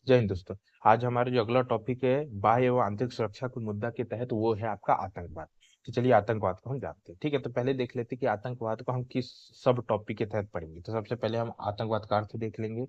जय हिंद दोस्तों। आज हमारा जो अगला टॉपिक है बाह्य एवं आंतरिक सुरक्षा के मुद्दा के तहत वो है आपका आतंकवाद। तो चलिए आतंकवाद को हम जानते हैं। ठीक है, तो पहले देख लेते हैं कि आतंकवाद को हम किस सब टॉपिक के तहत पढ़ेंगे। तो सबसे पहले हम आतंकवाद का अर्थ देख लेंगे,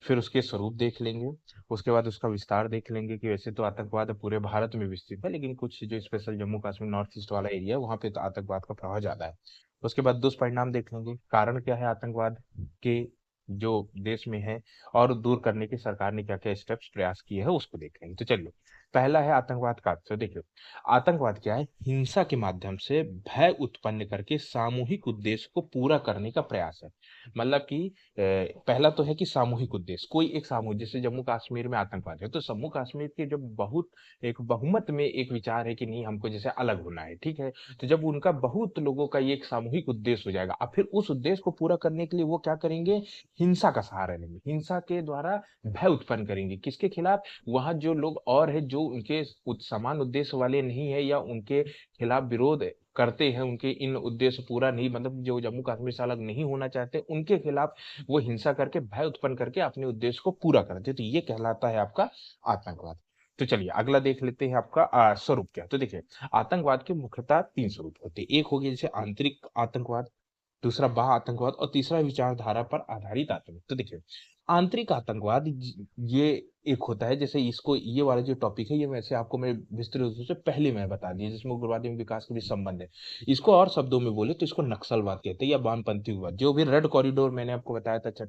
फिर उसके स्वरूप देख लेंगे, उसके बाद उसका विस्तार देख लेंगे कि वैसे तो आतंकवाद पूरे भारत में विस्तृत है, लेकिन कुछ जो special Jammu Kashmir north east वाला एरिया है वहाँ पे तो आतंकवाद का प्रभाव ज्यादा है। उसके बाद दुष्परिणाम देख लेंगे, कारण क्या है आतंकवाद के जो देश में है, और दूर करने की सरकार ने क्या क्या स्टेप्स प्रयास किए हैं उसको देख लेंगे। तो चलिए, पहला है आतंकवाद का अर्थ। तो देखिए, आतंकवाद क्या है? हिंसा के माध्यम से भय उत्पन्न करके सामूहिक उद्देश्य को पूरा करने का प्रयास है। मतलब कि पहला तो है कि सामूहिक उद्देश्य, कोई एक सामूहिक, जैसे जम्मू कश्मीर में आतंकवाद है तो जम्मू कश्मीर के जब बहुत एक बहुमत में एक विचार है कि नहीं हमको जैसे अलग होना है, ठीक है, तो जब उनका बहुत लोगों का ये एक सामूहिक उद्देश्य हो जाएगा, अब फिर उस उद्देश्य को पूरा करने के लिए वो क्या करेंगे? हिंसा का सहारा लेंगे, हिंसा के द्वारा भय उत्पन्न करेंगे। किसके खिलाफ? वहां जो लोग और है जो उनके समान उद्देश्य वाले नहीं है या उनके खिलाफ विरोध करते हैं, उनके इन उद्देश्य पूरा नहीं, मतलब जो जम्मू कश्मीर से अलग नहीं होना चाहते, उनके खिलाफ वो हिंसा करके भय उत्पन्न करके अपने उद्देश्य को पूरा करते हैं। तो ये कहलाता है आपका आतंकवाद। तो चलिए अगला देख लेते हैं आपका स्वरूप क्या। तो देखिए, आतंकवाद के मुख्यतः तीन स्वरूप होते हैं। एक हो गया जैसे आंतरिक आतंकवाद, दूसरा बाह्य आतंकवाद, और तीसरा विचारधारा पर आधारित आतंकवाद। तो देखिए, आंतरिक आतंकवाद ये एक होता है, जैसे इसको ये वाला जो टॉपिक है ये वैसे आपको मैं विस्तृत रूप से पहले मैं बता दिया, जिसमें उग्रवादी विकास के भी संबंध है। इसको और शब्दों में बोले तो इसको नक्सलवाद कहते हैं या वामपंथी उग्रवाद। जो भी रेड कॉरिडोर मैंने आपको बताया था,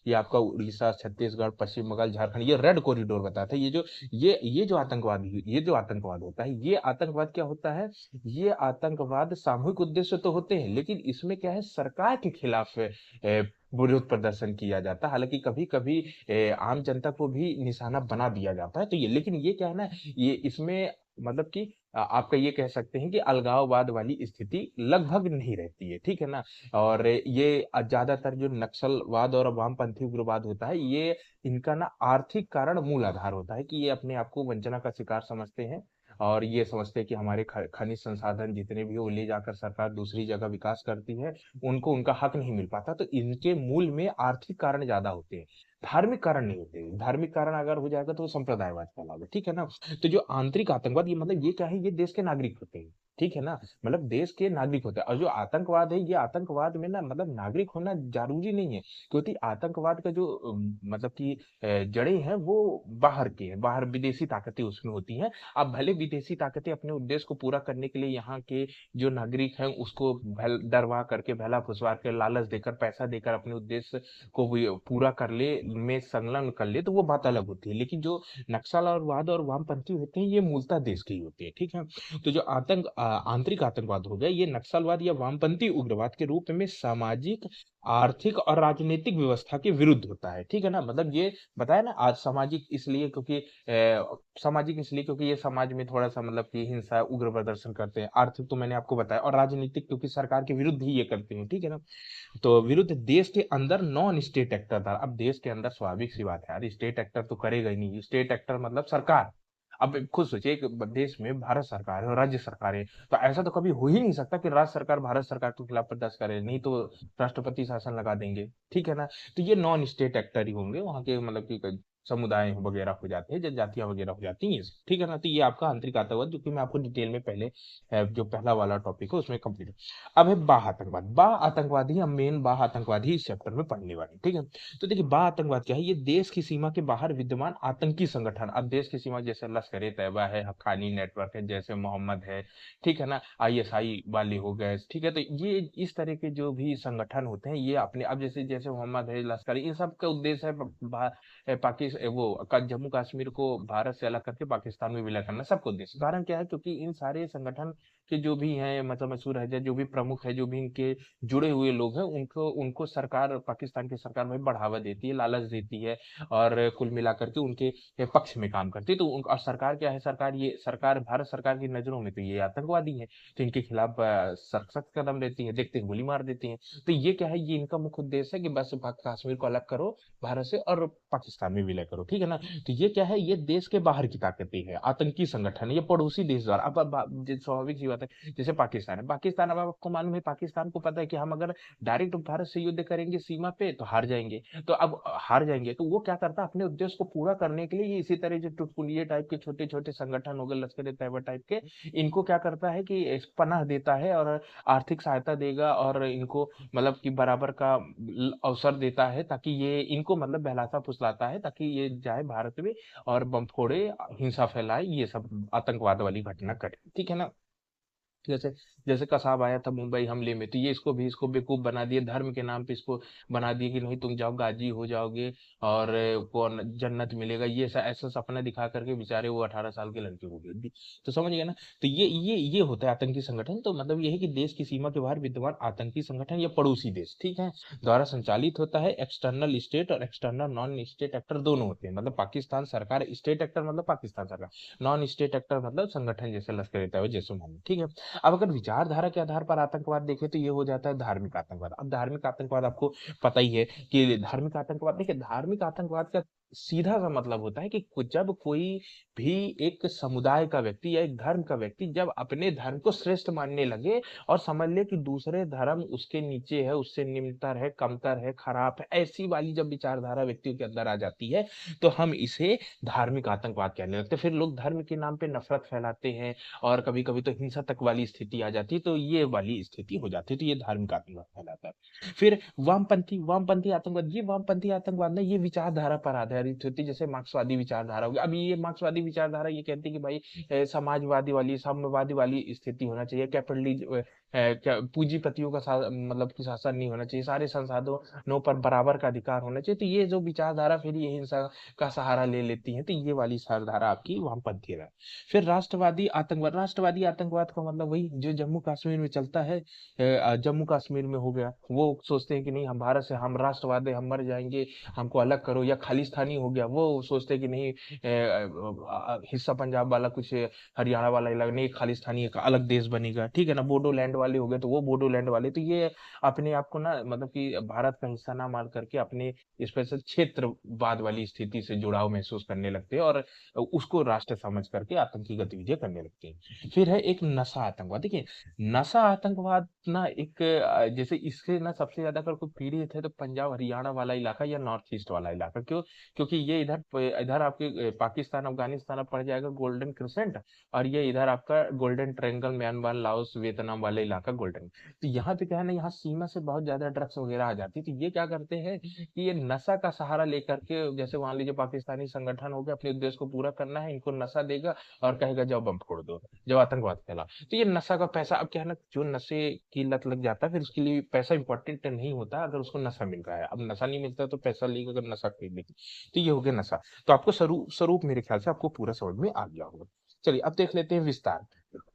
ये आपका उड़ीसा, छत्तीसगढ़, पश्चिम बंगाल, झारखंड, ये रेड कॉरिडोर बताया था। ये जो आतंकवाद होता है, ये आतंकवाद क्या होता है? ये आतंकवाद सामूहिक उद्देश्य तो होते हैं, लेकिन इसमें क्या है, सरकार के खिलाफ विरोध प्रदर्शन किया जाता है। हालांकि कभी कभी आम जनता को भी निशाना बना दिया जाता है। तो ये, लेकिन ये क्या है ना, ये इसमें मतलब कि आपका ये कह सकते हैं कि अलगाववाद वाली स्थिति लगभग नहीं रहती है, ठीक है ना। और ये ज्यादातर जो नक्सलवाद और वामपंथी उग्रवाद होता है, ये इनका ना आर्थिक कारण मूल आधार होता है कि ये अपने आप को वंचना का शिकार समझते हैं, और ये समझते हैं कि हमारे खनिज संसाधन जितने भी हो ले जाकर सरकार दूसरी जगह विकास करती है, उनको उनका हक नहीं मिल पाता। तो इनके मूल में आर्थिक कारण ज्यादा होते हैं, धार्मिक कारण नहीं होते। धार्मिक कारण अगर हो जाएगा तो वो संप्रदायवाद कहलाएगा, ठीक है ना। तो जो आंतरिक आतंकवाद, ये मतलब ये क्या है, ये देश के नागरिक होते हैं, ठीक है ना, मतलब देश के नागरिक होते हैं। और जो आतंकवाद है, ये आतंकवाद में ना मतलब नागरिक होना जरूरी नहीं है, क्योंकि आतंकवाद का जो मतलब कि जड़ें हैं वो बाहर की है, बाहर विदेशी ताकतें उसमें होती हैं। अब भले विदेशी ताकतें अपने उद्देश्य को पूरा करने के लिए यहाँ के जो नागरिक हैं उसको डरवा करके, भला फुसवा कर, लालच देकर, पैसा देकर अपने उद्देश्य को पूरा कर ले, में संलग्न कर ले, तो वो बात अलग होती है। लेकिन जो नक्सलवाद और वामपंथी होते हैं ये मूलतः देश के ही होते हैं, ठीक है। तो जो आंतरिक आतंकवाद हो गया, ये नक्सलवाद या वामपंथी उग्रवाद के रूप में सामाजिक, आर्थिक और राजनीतिक व्यवस्था के विरुद्ध होता है, ठीक है ना। मतलब ये बताया ना, आज सामाजिक इसलिए क्योंकि सामाजिक इसलिए क्योंकि ये समाज में थोड़ा सा मतलब कि हिंसा, उग्र प्रदर्शन करते हैं। आर्थिक तो मैंने आपको बताया, और राजनीतिक क्योंकि सरकार के विरुद्ध ही ये करते हैं, ठीक है ना। तो विरुद्ध देश के अंदर नॉन स्टेट एक्टर था। अब देश के अंदर स्वाभाविक सी बात है यार, स्टेट एक्टर तो करेगा ही नहीं। स्टेट एक्टर मतलब सरकार। अब खुद सोचिए, एक देश में भारत सरकार है और राज्य सरकार है, तो ऐसा तो कभी हो ही नहीं सकता कि राज्य सरकार भारत सरकार के खिलाफ प्रदर्शन करे, नहीं तो राष्ट्रपति शासन लगा देंगे, ठीक है ना। तो ये नॉन स्टेट एक्टर ही होंगे, वहां के मतलब कि समुदाय वगैरह हो जाते हैं, जनजातियां वगैरह हो जाती हैं ये सब, ठीक है ना। तो ये आपका आंतरिक आतंकवाद, जो कि मैं आपको डिटेल में पहले जो पहला वाला टॉपिक है उसमें कंप्लीट। अब है बाह्य आतंकवाद। बाह्य आतंकवादी, हम मेन बाह्य आतंकवादी इस चैप्टर में पढ़ने वाले हैं, ठीक है। तो देखिए, बाह्य आतंकवाद क्या है? ये देश की सीमा के बाहर विद्यमान आतंकी संगठन। अब देश की सीमा जैसे लश्कर ए तैयबा है, हक्कानी नेटवर्क है, जैसे मोहम्मद है, ठीक है ना, आईएसआई वाले हो गए, ठीक है। तो ये इस तरह के जो भी संगठन होते हैं, ये अपने, अब जैसे जैसे मोहम्मद है, लश्कर, इन सब का उद्देश्य है पाकिस्तान, जम्मू कश्मीर को भारत से अलग करके पाकिस्तान में विलय करना, सबको उद्देश्य। कारण क्या है? क्योंकि इन सारे संगठन के जो भी हैं, मतलब मशहूर है, जो भी प्रमुख है, जो भी इनके जुड़े हुए लोग हैं, उनको उनको सरकार, पाकिस्तान की सरकार में बढ़ावा देती है, लालच देती है, और कुल मिलाकर के उनके पक्ष में काम करती है। तो और सरकार क्या है, सरकार भारत सरकार की नजरों में तो ये आतंकवादी है, तो इनके खिलाफ सख्त सख्त कदम लेती है, देखते ही गोली मार देती है। तो ये क्या है, ये इनका मुख्य उद्देश्य है कि बस कश्मीर को अलग करो भारत से और पाकिस्तान में विलय करो, ठीक है ना। तो ये क्या है, ये देश के बाहर की ताकतें हैं, आतंकी संगठन है, ये पड़ोसी देश द्वारा। अब स्वाभाविक सी बात पता है, जैसे पाकिस्तान है, पाकिस्तान, अब आपको मालूम है, पाकिस्तान को पता है कि हम अगर डायरेक्ट भारत से युद्ध करेंगे सीमा पे तो हार जाएंगे। तो अब हार जाएंगे तो वो क्या करता है, अपने उद्देश्य को पूरा करने के लिए ये इसी तरह जो टुटपुलिये टाइप के छोटे छोटे संगठन हो गए, लश्कर ए तैयबा टाइप के, इनको क्या करता है कि पनाह देता है और आर्थिक सहायता देगा, और इनको मतलब कि बराबर का अवसर देता है, ताकि ये इनको मतलब बहलाता फुसलाता है, ताकि ये जाए भारत में और बम फोड़े, हिंसा फैलाए, ये सब आतंकवाद वाली घटना करे, ठीक है ना। जैसे जैसे कसाब आया था मुंबई हमले में, तो ये इसको बेवकूफ बना दिए, धर्म के नाम पे इसको बना दिए कि नहीं तुम जाओ गाजी हो जाओगे और कौन जन्नत मिलेगा, ये ऐसा ऐसा सपना दिखा करके बेचारे वो 18 साल के लड़के को भेज दी। तो समझ गए ना। तो ये होता है आतंकी संगठन। तो मतलब ये है कि देश की सीमा के बाहर विद्यमान आतंकी संगठन या पड़ोसी देश, ठीक है, द्वारा संचालित होता है। एक्सटर्नल स्टेट और एक्सटर्नल नॉन स्टेट एक्टर दोनों होते हैं। मतलब पाकिस्तान सरकार, स्टेट एक्टर मतलब पाकिस्तान सरकार, नॉन स्टेट एक्टर मतलब संगठन जैसे लश्कर ए तैयबा, जैसे मोहम्मद, ठीक है। अब अगर विचारधारा के आधार पर आतंकवाद देखें तो ये हो जाता है धार्मिक आतंकवाद। अब धार्मिक आतंकवाद आपको पता ही है कि धार्मिक आतंकवाद, देखिए धार्मिक आतंकवाद का सीधा सा मतलब होता है कि जब कोई भी एक समुदाय का व्यक्ति या एक धर्म का व्यक्ति जब अपने धर्म को श्रेष्ठ मानने लगे और समझ ले कि दूसरे धर्म उसके नीचे है, उससे निम्नतर है, कमतर है, खराब है, ऐसी वाली जब विचारधारा व्यक्तियों के अंदर आ जाती है तो हम इसे धार्मिक आतंकवाद कहने लगते हैं। फिर लोग धर्म के नाम पे नफरत फैलाते हैं और कभी कभी तो हिंसा तक वाली स्थिति आ जाती है, तो ये वाली स्थिति हो जाती है, तो ये धार्मिक आतंकवाद कहलाता है। फिर वामपंथी आतंकवाद, ये वामपंथी आतंकवाद ना ये विचारधारा पर आधारित होती है, जैसे मार्क्सवादी विचारधारा होगी। अभी ये मार्क्सवादी विचारधारा ये कहती है कि भाई समाजवादी वाली, साम्यवादी वाली स्थिति होना चाहिए, कैपिटलिज्म, क्या पूंजीपतियों का मतलब कि शासन नहीं होना चाहिए, सारे संसाधनों पर बराबर का अधिकार होना चाहिए। तो ये जो विचारधारा फिर ये हिंसा का सहारा ले लेती है, तो ये वाली विचारधारा आपकी वामपंथी है। फिर राष्ट्रवादी आतंकवाद का मतलब वही जो जम्मू कश्मीर में चलता है, जम्मू कश्मीर में हो गया, वो सोचते हैं कि नहीं हम भारत से, हम राष्ट्रवाद है, हम मर जाएंगे, हमको अलग करो। या खालिस्तानी हो गया, वो सोचते हैं कि नहीं हिस्सा पंजाब वाला कुछ हरियाणा वाला इलाका नहीं, खालिस्तानी एक अलग देश बनेगा, ठीक है ना। बोडोलैंड वाले हो गए तो वो बोडोलैंड वाले, तो ये अपने आप को ना मतलब कि भारत का हिस्सा ना मान करके अपने स्पेशल क्षेत्रवाद वाली स्थिति से जुड़ाव महसूस करने लगते हैं और उसको राष्ट्र समझ करके आतंकी गतिविधियां करने लगते हैं। फिर है एक नशा आतंकवाद। देखिए नशा आतंकवाद ना एक जैसे इससे ना सबसे ज्यादा अगर कोई पीड़ित है तो पंजाब हरियाणा वाला इलाका या नॉर्थ ईस्ट वाला इलाका। क्यों? क्योंकि ये इधर इधर आपके पाकिस्तान अफगानिस्तान अब पड़ जाएगा गोल्डन क्रिसेंट, और ये इधर आपका golden triangle, Myanmar Laos Vietnam वाला इलाका गोल्डन। तो यहाँ पे क्या है ना, यहाँ सीमा से बहुत ज्यादा ड्रग्स वगैरह आ जाती है। तो ये क्या करते हैं कि ये नशा का सहारा लेकर के, जैसे मान लीजिए पाकिस्तानी संगठन हो गया, अपने उद्देश्य को पूरा करना है, इनको नशा देगा और कहेगा जाओ बम फोड़ दो, जब आतंकवाद फैला। तो ये नशा का पैसा, अब क्या है ना, जो नशे की लत लग जाता है फिर उसके लिए पैसा इंपॉर्टेंट नहीं होता अगर उसको नशा मिल रहा है। अब नशा नहीं मिलता तो पैसा लेगा अगर नशा खरीदने की। तो ये हो गया नशा। तो आपको स्वरूप स्वरूप मेरे ख्याल से आपको पूरा समझ में आ गया होगा। चलिए अब देख लेते हैं विस्तार।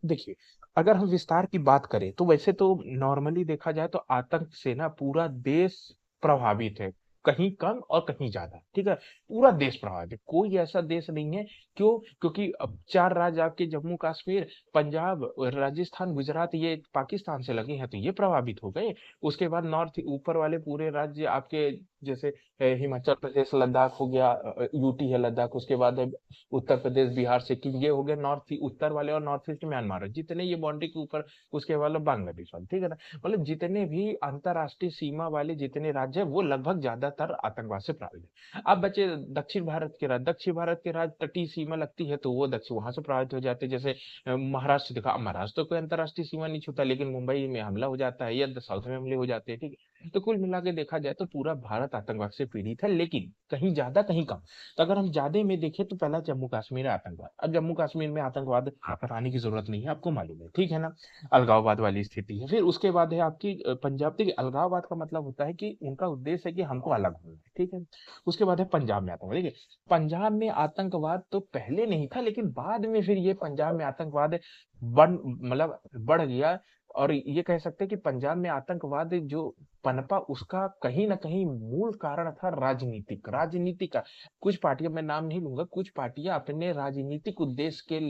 देखिए अगर हम विस्तार की बात करें तो वैसे तो नॉर्मली देखा जाए तो आतंक से ना पूरा देश प्रभावित है, कहीं कम और कहीं ज्यादा, ठीक है। पूरा देश प्रभावित है, कोई ऐसा देश नहीं है। क्यों? क्योंकि अब 4 राज्य आपके जम्मू कश्मीर, पंजाब, राजस्थान, गुजरात, ये पाकिस्तान से लगे हैं तो ये प्रभावित हो गए। उसके बाद नॉर्थ ऊपर वाले पूरे राज्य आपके, जैसे हिमाचल प्रदेश, लद्दाख हो गया, यूटी है लद्दाख, उसके बाद है उत्तर प्रदेश, बिहार, सिक्किम, ये हो गए नॉर्थ उत्तर वाले, और नॉर्थ ईस्ट म्यांमार, जितने ये बाउंड्री के ऊपर, उसके बाद बांग्लादेश वाले, ठीक है ना। मतलब जितने भी अंतरराष्ट्रीय सीमा वाले जितने राज्य है वो लगभग ज्यादातर आतंकवाद से प्रभावित है। अब बचे दक्षिण भारत के राज्य, दक्षिण भारत के राज्य तटीय सीमा लगती है तो वो दक्षिण वहां से प्रभावित हो जाते हैं। जैसे महाराष्ट्र देखा, अब महाराष्ट्र तो कोई अंतरराष्ट्रीय सीमा नहीं छूता, लेकिन मुंबई में हमला हो जाता है या साउथ में हमले हो जाते हैं, ठीक है। तो कुल मिला के देखा जाए तो पूरा भारत आतंकवाद से पीड़ित है, लेकिन कहीं ज्यादा कहीं कम। तो अगर हम ज्यादा में देखें तो पहला जम्मू कश्मीर है आतंकवाद। अब जम्मू कश्मीर में आतंकवाद बताने की जरूरत नहीं है, आपको मालूम है, ठीक है ना। अलगाववाद वाली स्थिति है। फिर उसके बाद है आपकी पंजाब। देखिए अलगाववाद का मतलब होता है कि उनका उद्देश्य है कि हमको अलग होना है, ठीक है। उसके बाद है पंजाब में आतंकवाद। देखिए पंजाब में आतंकवाद तो पहले नहीं था, लेकिन बाद में फिर ये पंजाब में आतंकवाद बढ़ गया। और ये कह सकते हैं कि पंजाब में आतंकवाद जो पनपा, उसका कहीं ना कहीं मूल कारण था राजनीतिक का। कुछ पार्टियां, मैं नाम नहीं लूंगा, कुछ पार्टियां अपने राजनीतिक उद्देश्य के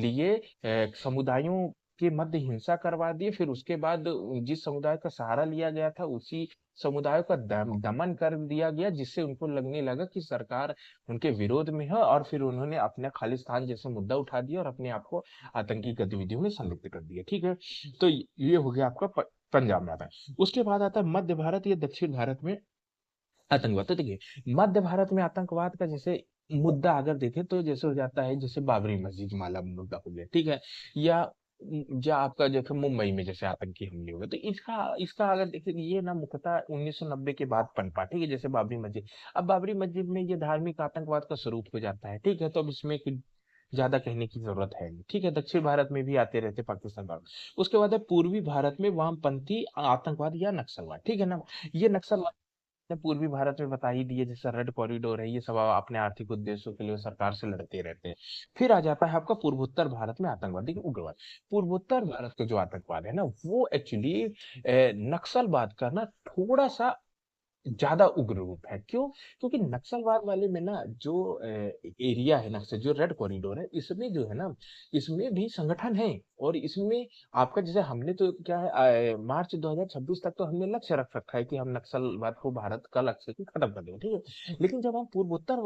लिए समुदायों के मध्य हिंसा करवा दिए, फिर उसके बाद जिस समुदाय का सहारा लिया गया था उसी समुदाय का दमन कर दिया गया, जिससे उनको लगने लगा कि सरकार उनके विरोध में है, और फिर उन्होंने अपने खालिस्तान जैसे मुद्दा उठा दिया और अपने आप को आतंकी गतिविधियों में संलिप्त कर दिया। ठीक है, तो ये हो गया आपका पंजाब में आता है। उसके बाद आता है मध्य भारत या दक्षिण भारत में आतंकवाद। तो देखिए मध्य भारत में आतंकवाद का जैसे मुद्दा अगर देखें तो जैसे हो जाता है, जैसे बाबरी मस्जिद वाला मुद्दा हो गया, ठीक है, या या आपका जैसे मुंबई में जैसे आतंकी हमले हो गए, तो इसका इसका अगर देखें ये ना मुख्यतः 1990 के बाद पनपा, ठीक है, जैसे बाबरी मस्जिद। अब बाबरी मस्जिद में ये धार्मिक आतंकवाद का स्वरूप हो जाता है, ठीक है, तो अब इसमें कुछ ज्यादा कहने की जरूरत है नहीं, ठीक है। दक्षिण भारत में भी आते रहते पाकिस्तान भारत। उसके बाद है पूर्वी भारत में वामपंथी आतंकवाद या नक्सलवाद, ठीक है ना। ये नक्सलवाद ने पूर्वी भारत में बता ही दिए, जैसे रेड कॉरिडोर है, ये सब अपने आर्थिक उद्देश्यों के लिए सरकार से लड़ते रहते हैं। फिर आ जाता है आपका पूर्वोत्तर भारत में आतंकवाद, देखिए उग्रवाद। पूर्वोत्तर भारत का जो आतंकवाद है ना, वो एक्चुअली नक्सलवाद का ना थोड़ा सा ज्यादा उग्र रूप है। क्यों? क्योंकि नक्सलवाद वाले में ना जो एरिया है, नक्सल जो रेड कॉरिडोर है, इसमें जो है ना, इसमें भी संगठन है। और इसमें आपका जैसे हमने तो क्या है, मार्च 2026 तक तो हमने लक्ष्य रख रखा है कि हम नक्सलवाद को भारत का लक्ष्य को खत्म कर देंगे, ठीक है। लेकिन जब हम पूर्वोत्तर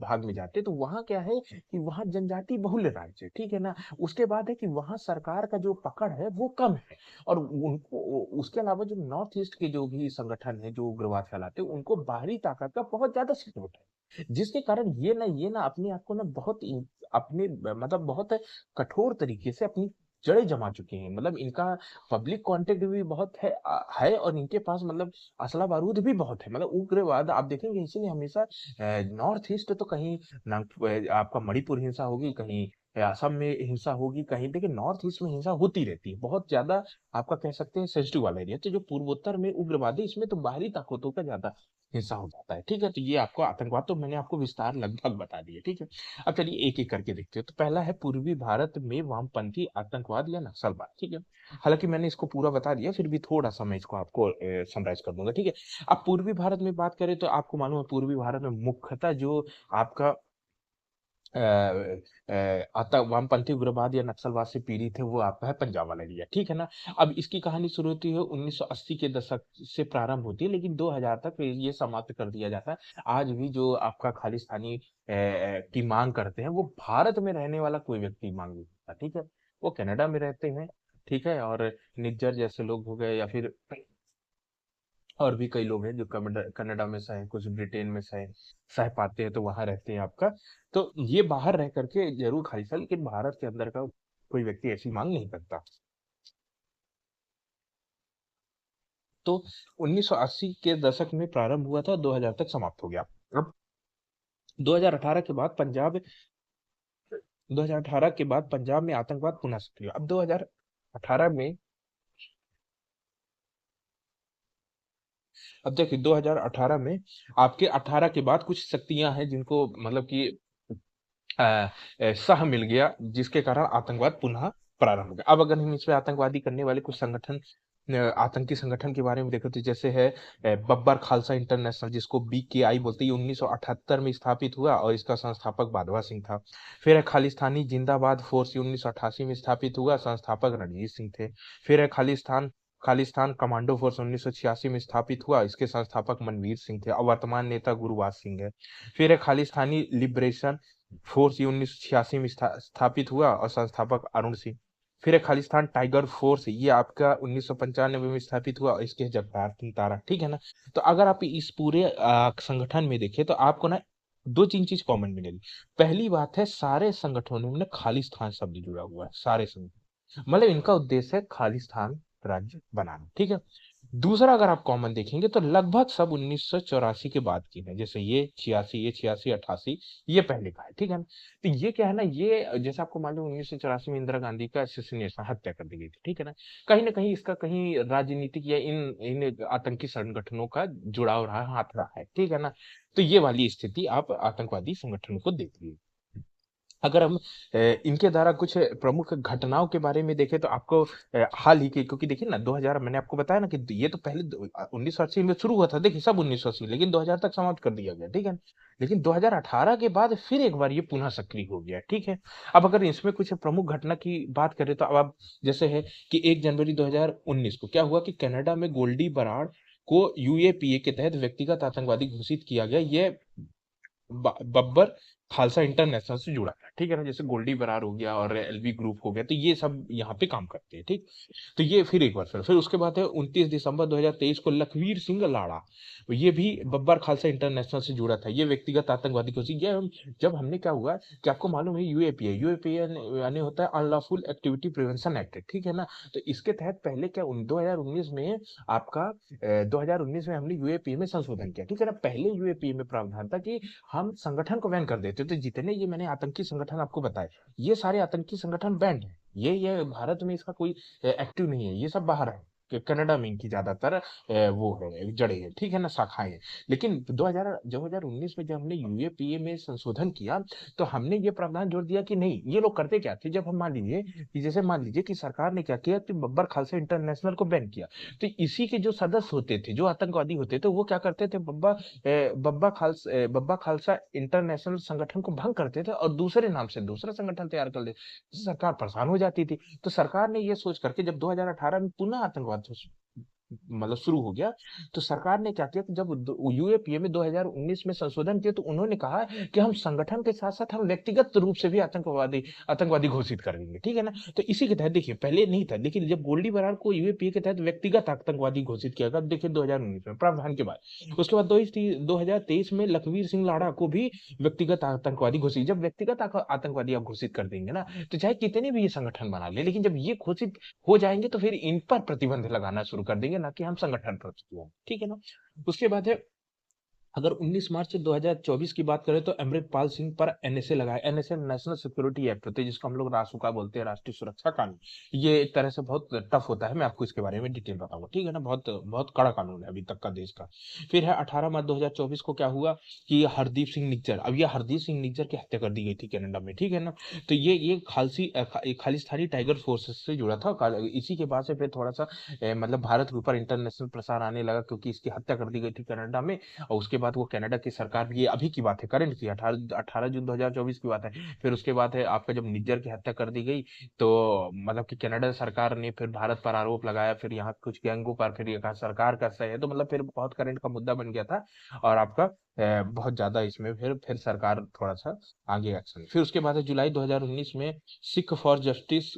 भाग में जाते हैं तो वहाँ क्या है कि वहाँ जनजाति बहुल राज्य है, ठीक है ना। उसके बाद है कि वहाँ सरकार का जो पकड़ है वो कम है। और उनको उसके अलावा जो नॉर्थ ईस्ट के जो भी संगठन है जो उग्रवाद फैलाते हैं, उनको बाहरी ताकत का बहुत ज्यादा सपोर्ट है, जिसके कारण ये ना अपने आप को ना अपने मतलब बहुत कठोर तरीके से अपनी जड़ें जमा चुके हैं। मतलब इनका पब्लिक कांटेक्ट भी बहुत है, और इनके पास मतलब असला बारूद भी बहुत है। मतलब उग्रवाद आप देखेंगे इसीलिए हमेशा नॉर्थ ईस्ट तो कहीं आपका मणिपुर हिंसा होगी, कहीं असम में हिंसा होगी, कहीं देखिए नॉर्थ ईस्ट में हिंसा होती रहती है बहुत ज्यादा। आपका कह सकते हैं सेंसिटिव वाला एरिया। तो जो पूर्वोत्तर में उग्रवादी, इसमें तो बाहरी ताकतों का ज्यादा हिस्सा हो जाता है, ठीक है। तो ये आपको आतंकवाद तो मैंने आपको विस्तार लगभग बता दिया, ठीक है। अब चलिए एक एक करके देखते हैं। तो पहला है पूर्वी भारत में वामपंथी आतंकवाद या नक्सलवाद, ठीक है। हालांकि मैंने इसको पूरा बता दिया, फिर भी थोड़ा सा मैं इसको आपको समराइज कर दूंगा, ठीक है। अब पूर्वी भारत में बात करें तो आपको मालूम है पूर्वी भारत में मुख्यतः जो आपका वामपंथी उग्रवाद या नक्सलवाद से पीड़ित है, वो आपका है पंजाब वाला एरिया, ठीक है ना। अब इसकी कहानी शुरू होती है 1980 के दशक से प्रारंभ होती है, लेकिन 2000 तक ये समाप्त कर दिया जाता है। आज भी जो आपका खालिस्तानी की मांग करते हैं, वो भारत में रहने वाला कोई व्यक्ति मांग नहीं करता, ठीक है। वो कनाडा में रहते हैं, ठीक है, और निज्जर जैसे लोग हो गए, या फिर और भी कई लोग हैं जो कनाडा में सह कुछ ब्रिटेन में सह पाते हैं, तो वहां रहते हैं आपका। तो ये बाहर रह करके जरूर खालिस्तान, लेकिन भारत के अंदर का कोई व्यक्ति ऐसी मांग नहीं करता। तो 1980 के दशक में प्रारंभ हुआ था, 2000 तक समाप्त हो गया। अब 2018 के बाद पंजाब 2018 के बाद पंजाब में आतंकवाद पुनः सक्रिय। अब 2018 में अब देखिए 2018 में आपके 18 के बाद कुछ शक्तियां हैं जिनको मतलब कि अ, सह मिल गया, जिसके कारण आतंकवाद पुनः प्रारंभ हो गया। अब अगर हम इसमें आतंकवादी करने वाले कुछ संगठन आतंकी संगठन के बारे में देखें तो जैसे है बब्बर खालसा इंटरनेशनल, जिसको BKI बोलते हैं, 1978 में स्थापित हुआ और इसका संस्थापक बाधवा सिंह था। फिर है खालिस्तानी जिंदाबाद फोर्स, 1988 में स्थापित हुआ, संस्थापक रणजीत सिंह थे। फिर है खालिस्तान खालिस्तान कमांडो फोर्स, 1986 में स्थापित हुआ, इसके संस्थापक मनवीर सिंह थे और वर्तमान नेता गुरुवास सिंह है। फिर है खालिस्तानी लिबरेशन फोर्स, ये 1986 में स्थापित हुआ और संस्थापक अरुण सिंह। फिर है खालिस्तान टाइगर फोर्स, ये आपका 1995 में स्थापित हुआ और इसके जगतार सिंह तारा, ठीक है ना। तो अगर आप इस पूरे संगठन में देखें तो आपको ना दो तीन चीज कॉमन मिलेगी। पहली बात है, सारे संगठनों में खालिस्तान शब्द जुड़ा हुआ है, सारे संगठन, मतलब इनका उद्देश्य है खालिस्तान राज्य बनाना, ठीक है। दूसरा अगर आप कॉमन देखेंगे तो लगभग सब 1984 के बाद की है, जैसे ये 86, ये 86, 88, ये पहले का है, ठीक है ना। तो ये क्या है ना, ये जैसे आपको मालूम 1984 में इंदिरा गांधी का असैसिनेशन, हत्या कर दी गई थी, ठीक है ना कहीं इसका कहीं राजनीतिक या इन इन आतंकी संगठनों का जुड़ाव रहा, हाथ रहा है, ठीक है ना। तो ये वाली स्थिति आप आतंकवादी संगठनों को देख लीजिए। अगर हम इनके द्वारा कुछ प्रमुख घटनाओं के बारे में देखें तो आपको हाल ही के, क्योंकि देखिए ना 2000, मैंने आपको बताया ना कि ये तो पहले 1980 में शुरू हुआ था, देखिए सब 1980, लेकिन 2000 तक समाप्त कर दिया गया, ठीक है। लेकिन 2018 के बाद फिर एक बार ये पुनः सक्रिय हो गया, ठीक है। अब अगर इसमें कुछ प्रमुख घटना की बात करें तो अब आप, जैसे है कि 1 जनवरी 2019 को क्या हुआ कि कनाडा में गोल्डी बराड़ को यूएपीए के तहत व्यक्तिगत आतंकवादी घोषित किया गया। ये बब्बर खालसा इंटरनेशनल से जुड़ा था, ठीक है ना। जैसे गोल्डी बरार हो गया और एलवी ग्रुप हो गया, तो ये सब यहाँ पे काम करते हैं, ठीक। तो ये फिर एक बार फिर उसके बाद है 29 दिसंबर 2023 को लखवीर सिंह लाड़ा, तो ये भी बब्बर खालसा इंटरनेशनल से जुड़ा था। ये व्यक्तिगत आतंकवादी को ये जब हमने क्या हुआ कि आपको मालूम है यूएपीए, यूएपीए यानी होता है अनलॉफुल एक्टिविटी प्रिवेंशन एक्ट, ठीक है ना। तो इसके तहत पहले क्या 2019 में आपका 2019 में हमने यूएपीए में संशोधन किया, ठीक है ना। पहले यूएपीए में प्रावधान था कि हम संगठन को बैन कर देते, तो जितने ये मैंने आतंकी संगठन आपको बताए, ये सारे आतंकी संगठन बैंड है। ये भारत में इसका कोई एक्टिव नहीं है, ये सब बाहर है। कनाडा में इनकी ज्यादातर वो है, जड़े है, ठीक है ना, शाखाएं हैं। लेकिन 2019 में जब हमने यूएपीए में संशोधन किया, तो हमने ये प्रावधान जोड़ दिया कि नहीं, ये लोग करते क्या थे, जब हम मान लीजिए कि जैसे मान लीजिए कि सरकार ने क्या किया कि बब्बर खालसा इंटरनेशनल को बैन किया, तो इसी के जो सदस्य होते थे, जो आतंकवादी होते थे, वो क्या करते थे, बब्बा खालसा इंटरनेशनल संगठन को भंग करते थे और दूसरे नाम से दूसरा संगठन तैयार कर लेते। सरकार परेशान हो जाती थी। तो सरकार ने ये सोच करके जब 2018 में पुनः आतंकवाद मतलब शुरू हो गया, तो सरकार ने क्या किया कि जब यूएपीए में 2019 में संशोधन किया, तो उन्होंने कहा कि हम संगठन के साथ साथ हम व्यक्तिगत रूप से भी आतंकवादी आतंकवादी घोषित कर देंगे, ठीक है ना। तो इसी के तहत देखिए पहले नहीं था, लेकिन जब गोल्डी बरार को यूएपीए के तहत व्यक्तिगत आतंकवादी घोषित किया गया, देखिए 2019 में प्रावधान के बाद, उसके बाद 2023 में लखवीर सिंह लाड़ा को भी व्यक्तिगत आतंकवादी घोषित। जब व्यक्तिगत आतंकवादी आप घोषित कर देंगे ना, तो चाहे कितने भी ये संगठन बना ले, लेकिन जब ये घोषित हो जाएंगे तो फिर इन पर प्रतिबंध लगाना शुरू कर देंगे, ना कि हम संगठन पर प्रतिबंध, ठीक है ना। उसके बाद है, अगर 19 मार्च 2024 की बात करें तो अमृतपाल सिंह पर एनएसए लगाया। एनएसए नेशनल सिक्योरिटी एक्ट होते हैं, जिसको हम लोग रासुका बोलते हैं, राष्ट्रीय सुरक्षा कानून। ये एक तरह से बहुत टफ होता है, मैं आपको इसके बारे में डिटेल बताऊंगा, ठीक है ना। बहुत बहुत कड़ा कानून है अभी तक का देश का। फिर है 18 मार्च 2024 को क्या हुआ कि हरदीप सिंह निज्जर, अब ये हरदीप सिंह निज्जर की हत्या कर दी गई थी कनाडा में, ठीक है ना। तो ये खालिस्तानी टाइगर फोर्सेस से जुड़ा था। इसी के बाद से फिर थोड़ा सा मतलब भारत के ऊपर इंटरनेशनल प्रसार आने लगा, क्योंकि इसकी हत्या कर दी गई थी कनाडा में। और उसके बाद वो कनाडा की सरकार, ये अभी की बात है, करंट की 18 जून 2024 की बात है। फिर उसके बाद है आपका जब निज्जर की हत्या कर दी गई, तो मतलब कि कनाडा सरकार ने फिर भारत पर आरोप लगाया, फिर यहाँ कुछ गैंगों पर, फिर ये कहा सरकार का सही है, तो मतलब फिर बहुत करंट का मुद्दा बन गया था। और आपका बहुत ज्यादा इसमें फिर सरकार थोड़ा सा आगे एक्शन। फिर उसके बाद है जुलाई 2019 में सिख फॉर जस्टिस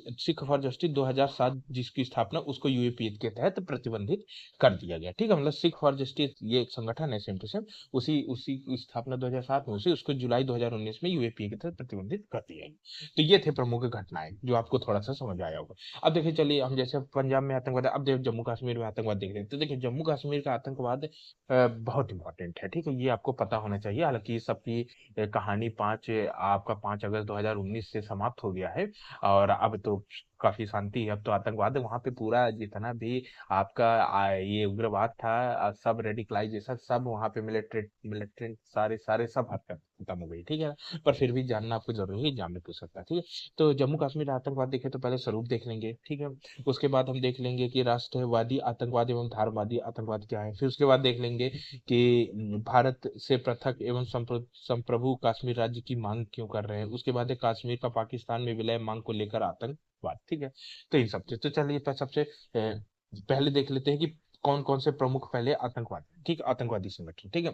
2007 जिसकी स्थापना, उसको यूएपीए के तहत प्रतिबंधित कर दिया गया, ठीक है। मतलब सिख फॉर जस्टिस ये एक संगठन है, सेम टू सेम, उसी उसी की स्थापना 2007 में, उसी उसको जुलाई 2019 में यूएपीए के तहत प्रतिबंधित कर दिया गया। तो ये थे प्रमुख घटनाएं जो आपको थोड़ा सा समझ आया होगा। अब देखिए, चलिए हम जैसे पंजाब में आतंकवाद, अब देखिए जम्मू कश्मीर में आतंकवाद देख रहे हैं, तो देखिए जम्मू कश्मीर का आतंकवाद बहुत इंपॉर्टेंट है, ठीक है। ये आपको पता होना चाहिए। हालांकि ये सबकी कहानी 5 अगस्त 2019 से समाप्त हो गया है, और अब तो काफी शांति है। अब तो आतंकवाद वहां पे पूरा जितना भी आपका ये उग्रवाद था, सब रेडिकलाइजेशन, सब वहां पे मिलिट्रेट मिलिट्रेंट सारे सारे सब हद तक खत्म हो गई, ठीक है। पर फिर भी जानना आपको जरूरी है, एग्जाम में पूछ सकता है, ठीक है। तो जम्मू कश्मीर आतंकवाद देखे तो पहले स्वरूप देख लेंगे, ठीक है। उसके बाद हम देख लेंगे कि राष्ट्रवादी आतंकवाद एवं धारवादी आतंकवाद क्या है। फिर उसके बाद देख लेंगे कि भारत से पृथक एवं संप्रभु कश्मीर राज्य की मांग क्यों कर रहे हैं। उसके बाद है कश्मीर का पाकिस्तान में विलय मांग को लेकर आतंकवाद, ठीक है। तो इन सब तो चलिए सबसे पहले देख लेते हैं कि कौन कौन से प्रमुख पहले आतंकवाद, ठीक, आतंकवादी संगठन, ठीक है।